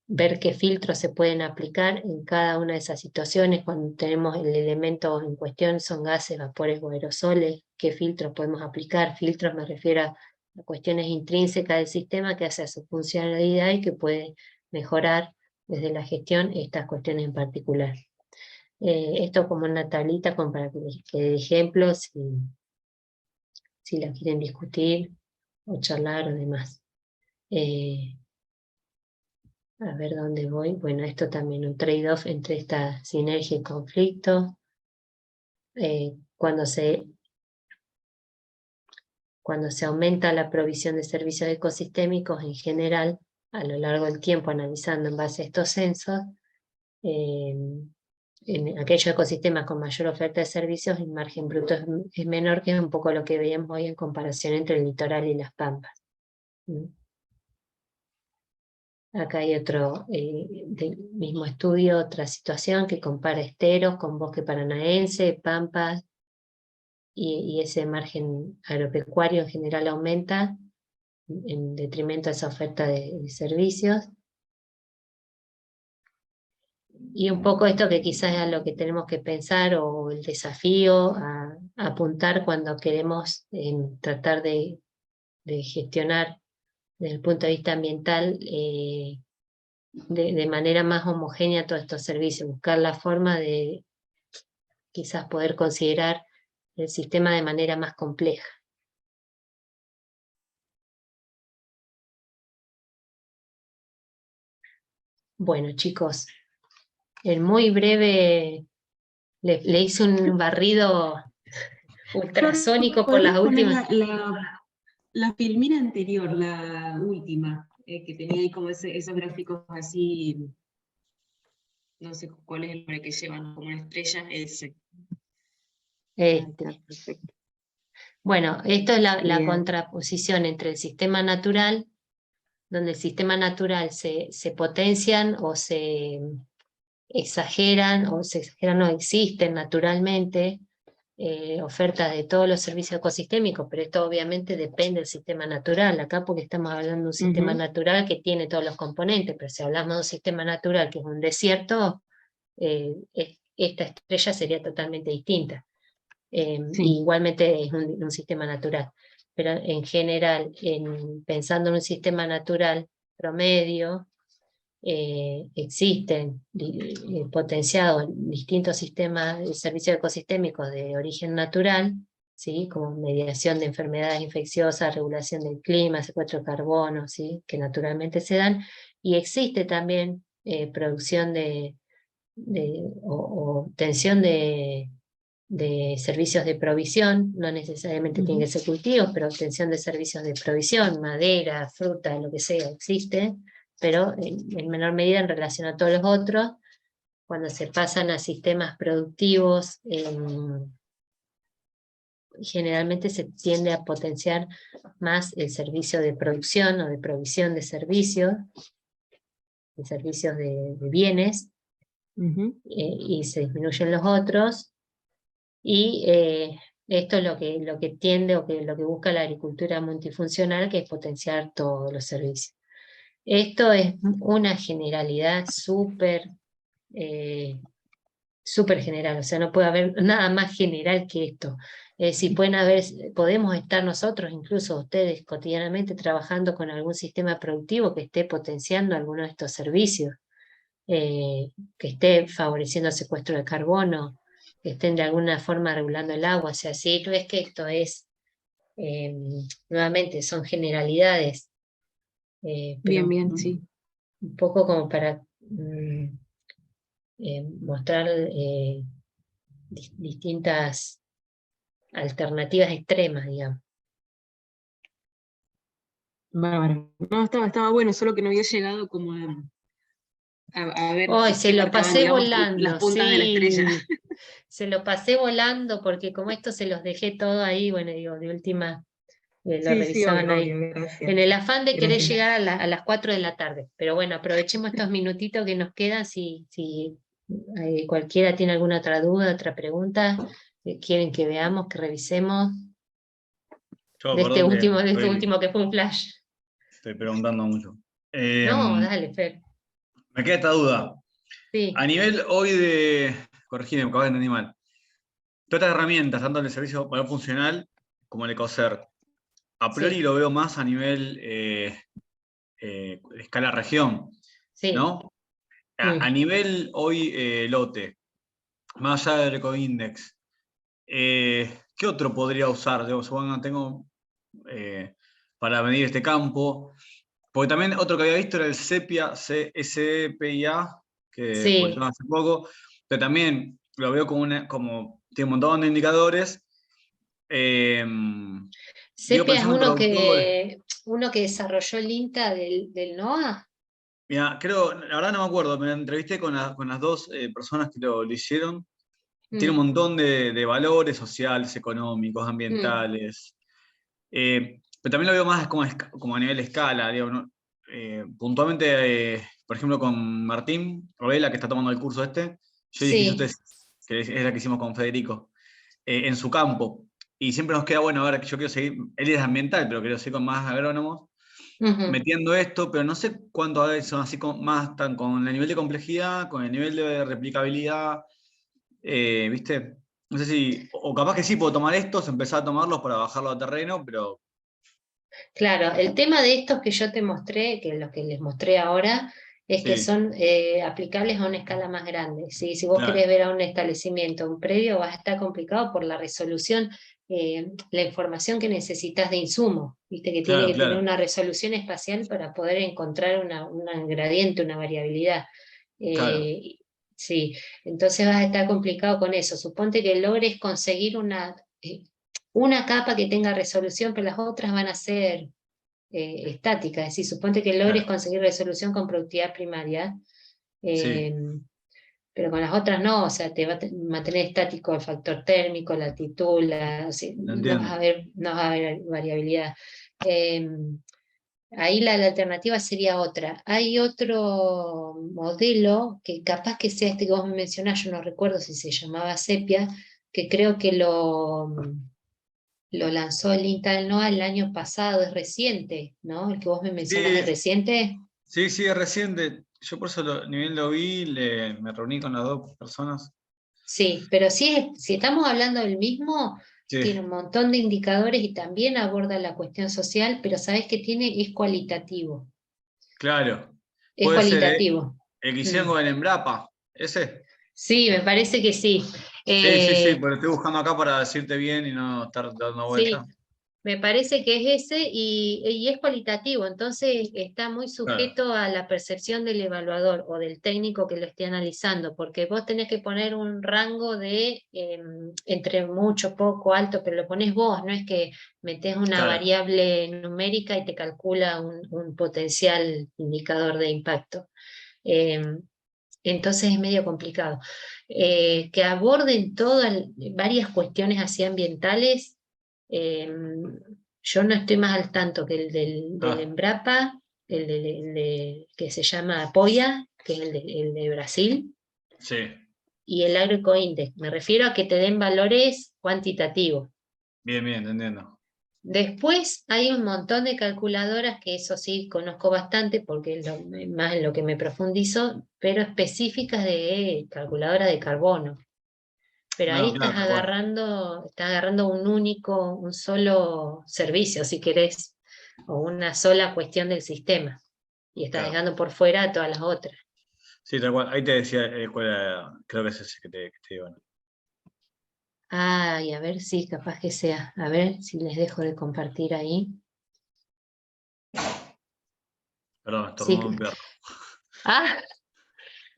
[SPEAKER 2] ver qué filtros se pueden aplicar en cada una de esas situaciones. Cuando tenemos el elemento en cuestión, son gases, vapores o aerosoles, qué filtros podemos aplicar. Filtros me refiero a cuestiones intrínsecas del sistema que hace a su funcionalidad y que puede mejorar desde la gestión estas cuestiones en particular. Esto como una tablita para que de ejemplos, si la quieren discutir o charlar o demás. A ver dónde voy. Bueno, esto también un trade-off entre esta sinergia y conflicto. Cuando se aumenta la provisión de servicios ecosistémicos en general, a lo largo del tiempo, analizando en base a estos censos, en aquellos ecosistemas con mayor oferta de servicios, el margen bruto es menor, que es un poco lo que veíamos hoy en comparación entre el litoral y las pampas. Acá hay otro del mismo estudio, otra situación que compara esteros con bosque paranaense, pampas, y ese margen agropecuario en general aumenta en detrimento de esa oferta de servicios. Y un poco esto que quizás es a lo que tenemos que pensar o el desafío a apuntar cuando queremos tratar de gestionar desde el punto de vista ambiental de manera más homogénea todos estos servicios, buscar la forma de quizás poder considerar el sistema de manera más compleja. Bueno, chicos, en muy breve le hice un barrido ultrasónico por las
[SPEAKER 5] ¿Podrías poner
[SPEAKER 2] últimas.
[SPEAKER 5] la filmina anterior, la última, que tenía ahí como esos gráficos así, no sé cuál es el nombre que llevan, como una estrella, ese. Ahí está, perfecto.
[SPEAKER 2] Bueno, esto es la
[SPEAKER 5] Bien.
[SPEAKER 2] contraposición entre el sistema natural, donde el sistema natural se potencian o se exageran, no existen naturalmente, ofertas de todos los servicios ecosistémicos, pero esto obviamente depende del sistema natural. Acá porque estamos hablando de un sistema natural que tiene todos los componentes, pero si hablamos de un sistema natural que es un desierto, esta estrella sería totalmente distinta.
[SPEAKER 5] Sí.
[SPEAKER 2] Y igualmente es un sistema natural. Pero en general, pensando en un sistema natural promedio, existen potenciados distintos sistemas de servicios ecosistémicos de origen natural, ¿sí? Como mediación de enfermedades infecciosas, regulación del clima, secuestro de carbono, ¿sí? Que naturalmente se dan, y existe también producción o obtención de servicios de provisión, no necesariamente tienen que ser cultivos, pero obtención de servicios de provisión, madera, fruta, lo que sea, existe, pero en menor medida en relación a todos los otros. Cuando se pasan a sistemas productivos, generalmente se tiende a potenciar más el servicio de producción o de provisión de servicios de bienes, y se disminuyen los otros. Y esto es lo que tiende o lo que busca la agricultura multifuncional, que es potenciar todos los servicios. Esto es una generalidad súper general, o sea, no puede haber nada más general que esto. Si podemos estar nosotros, incluso ustedes, cotidianamente trabajando con algún sistema productivo que esté potenciando alguno de estos servicios, que esté favoreciendo el secuestro de carbono, que estén de alguna forma regulando el agua. O sea, sí, no es que esto es, nuevamente, son generalidades, pero
[SPEAKER 5] Bien, sí.
[SPEAKER 2] un poco como para mostrar distintas alternativas extremas, digamos.
[SPEAKER 5] Bárbaro. No, estaba bueno, solo que no había llegado como a ver
[SPEAKER 2] Hoy
[SPEAKER 5] qué
[SPEAKER 2] se lo
[SPEAKER 5] marcaban,
[SPEAKER 2] pasé
[SPEAKER 5] digamos,
[SPEAKER 2] volando,
[SPEAKER 5] las puntas de la estrella.
[SPEAKER 2] sí. Se lo pasé volando porque como esto se los dejé todo ahí, bueno, digo, de última lo
[SPEAKER 5] Sí,
[SPEAKER 2] revisaban ahí.
[SPEAKER 5] obvio, gracias.
[SPEAKER 2] En el afán de querer
[SPEAKER 5] Gracias.
[SPEAKER 2] llegar a las 4 de la tarde. Pero bueno, aprovechemos estos minutitos que nos quedan. Si cualquiera tiene alguna otra duda, otra pregunta, quieren que veamos, que revisemos.
[SPEAKER 3] Yo,
[SPEAKER 2] De este
[SPEAKER 3] perdón que
[SPEAKER 2] último que fue un flash.
[SPEAKER 3] estoy preguntando mucho.
[SPEAKER 2] No, dale, Fer.
[SPEAKER 3] Me queda esta duda.
[SPEAKER 2] Sí,
[SPEAKER 3] A nivel hoy corregime, acabo de entender mal. Todas estas herramientas, tanto en el servicio valor funcional como el ECOCER, a priori
[SPEAKER 2] sí,
[SPEAKER 3] lo veo más a nivel escala región,
[SPEAKER 2] sí.
[SPEAKER 3] ¿no? A nivel hoy lote, más allá del Ecoindex, ¿qué otro podría usar? Digo, supongo que tengo para medir este campo. Porque también otro que había visto era el SEPIA, SEPIA, que
[SPEAKER 2] Sí.
[SPEAKER 3] publicaron hace poco, pero también lo veo como tiene un montón de indicadores. Digo,
[SPEAKER 2] Sepia es
[SPEAKER 3] pensando en productores.
[SPEAKER 2] uno que desarrolló el INTA del NOAA.
[SPEAKER 3] Mira, creo, la verdad no me acuerdo, me entrevisté con las dos personas que lo hicieron. Tiene un montón de valores sociales, económicos, ambientales. Pero también lo veo más como a nivel de escala. Digo, ¿no? Puntualmente, por ejemplo, con Martín Robela, que está tomando el curso yo dije su
[SPEAKER 2] Sí,
[SPEAKER 3] tesis, que es la que hicimos con Federico, en su campo. Y siempre nos queda, bueno, a ver, yo quiero seguir, él es ambiental, pero quiero seguir con más agrónomos.
[SPEAKER 2] Ujú.
[SPEAKER 6] metiendo esto, pero no sé cuánto a veces son así más están con el nivel de complejidad, con el nivel de replicabilidad, ¿viste? No sé si, o capaz que sí puedo tomar estos, empezar a tomarlos para bajarlo a terreno, pero
[SPEAKER 2] Claro, el tema de estos que yo te mostré, que los que les mostré ahora, es que
[SPEAKER 6] sí,
[SPEAKER 2] son aplicables a una escala más grande. ¿Sí? Si vos querés
[SPEAKER 6] claro,
[SPEAKER 2] ver a un establecimiento, un predio, vas a estar complicado por la resolución, la información que necesitas de insumo. Viste que tiene
[SPEAKER 6] claro,
[SPEAKER 2] que tener
[SPEAKER 6] claro,
[SPEAKER 2] una resolución espacial para poder encontrar un gradiente, una variabilidad.
[SPEAKER 6] claro,
[SPEAKER 2] Eh, sí, entonces vas a estar complicado con eso. Suponte que logres conseguir una capa que tenga resolución, pero las otras van a ser estática, es decir, suponte que logres
[SPEAKER 6] claro,
[SPEAKER 2] conseguir resolución con productividad primaria,
[SPEAKER 6] sí,
[SPEAKER 2] eh, pero con las otras no, o sea, te va a mantener estático el factor térmico, la altitud, o sea,
[SPEAKER 6] lo
[SPEAKER 2] no vas
[SPEAKER 6] entiendo.
[SPEAKER 2] a ver, no vas a ver variabilidad. Eh, Ahí la alternativa sería otra. Hay otro modelo que capaz que sea este que vos me mencionás, yo no recuerdo si se llamaba Sepia, que creo que lo lanzó el Intel NOA el año pasado, es reciente, ¿no? El que vos me mencionás es
[SPEAKER 6] Sí,
[SPEAKER 2] reciente.
[SPEAKER 6] sí, sí, es reciente. Yo por eso ni bien lo vi, me reuní con las dos personas.
[SPEAKER 2] Sí, pero si estamos hablando del mismo,
[SPEAKER 6] Sí,
[SPEAKER 2] tiene un montón de indicadores y también aborda la cuestión social, pero ¿sabés qué tiene? Es cualitativo.
[SPEAKER 6] claro.
[SPEAKER 2] Es
[SPEAKER 6] Puede ser
[SPEAKER 2] cualitativo.
[SPEAKER 6] el que hicieron
[SPEAKER 2] Mm.
[SPEAKER 6] con el Embrapa, ese.
[SPEAKER 2] Sí, me parece que sí.
[SPEAKER 6] Sí, sí, sí,
[SPEAKER 2] Eh,
[SPEAKER 6] pero estoy buscando acá para decirte bien y no estar dando vueltas.
[SPEAKER 2] sí, me parece que es ese y es cualitativo, entonces está muy
[SPEAKER 6] Claro,
[SPEAKER 2] sujeto a la percepción del evaluador o del técnico que lo esté analizando, porque vos tenés que poner un rango de entre mucho, poco, alto, pero lo pones vos, no es que metés una
[SPEAKER 6] claro,
[SPEAKER 2] variable numérica y te calcula un potencial indicador de impacto. Em, entonces es medio complicado. Que aborden varias cuestiones así ambientales. eh, yo no estoy más al tanto que el del
[SPEAKER 6] ah,
[SPEAKER 2] Embrapa, que se llama Apoya, que es el de Brasil,
[SPEAKER 6] sí,
[SPEAKER 2] y el Agroecoindex. Me refiero a que te den valores cuantitativos.
[SPEAKER 6] bien, bien, entendiendo.
[SPEAKER 2] Después hay un montón de calculadoras que eso sí conozco bastante porque es más en lo que me profundizo, pero específicas de calculadora de carbono. Pero ahí
[SPEAKER 6] No, claro, tal cual.
[SPEAKER 2] estás agarrando un solo servicio, si querés, o una sola cuestión del sistema, y estás
[SPEAKER 6] Claro.
[SPEAKER 2] dejando por fuera a todas las otras.
[SPEAKER 6] Sí, tal cual. Ahí te decía cuál era, creo que es ese que te digo. ¿No?
[SPEAKER 2] Ay, a ver si capaz que sea. A ver si les dejo de compartir ahí.
[SPEAKER 6] Perdón,
[SPEAKER 2] Sí.
[SPEAKER 6] estornudó mi perro.
[SPEAKER 2] Ah,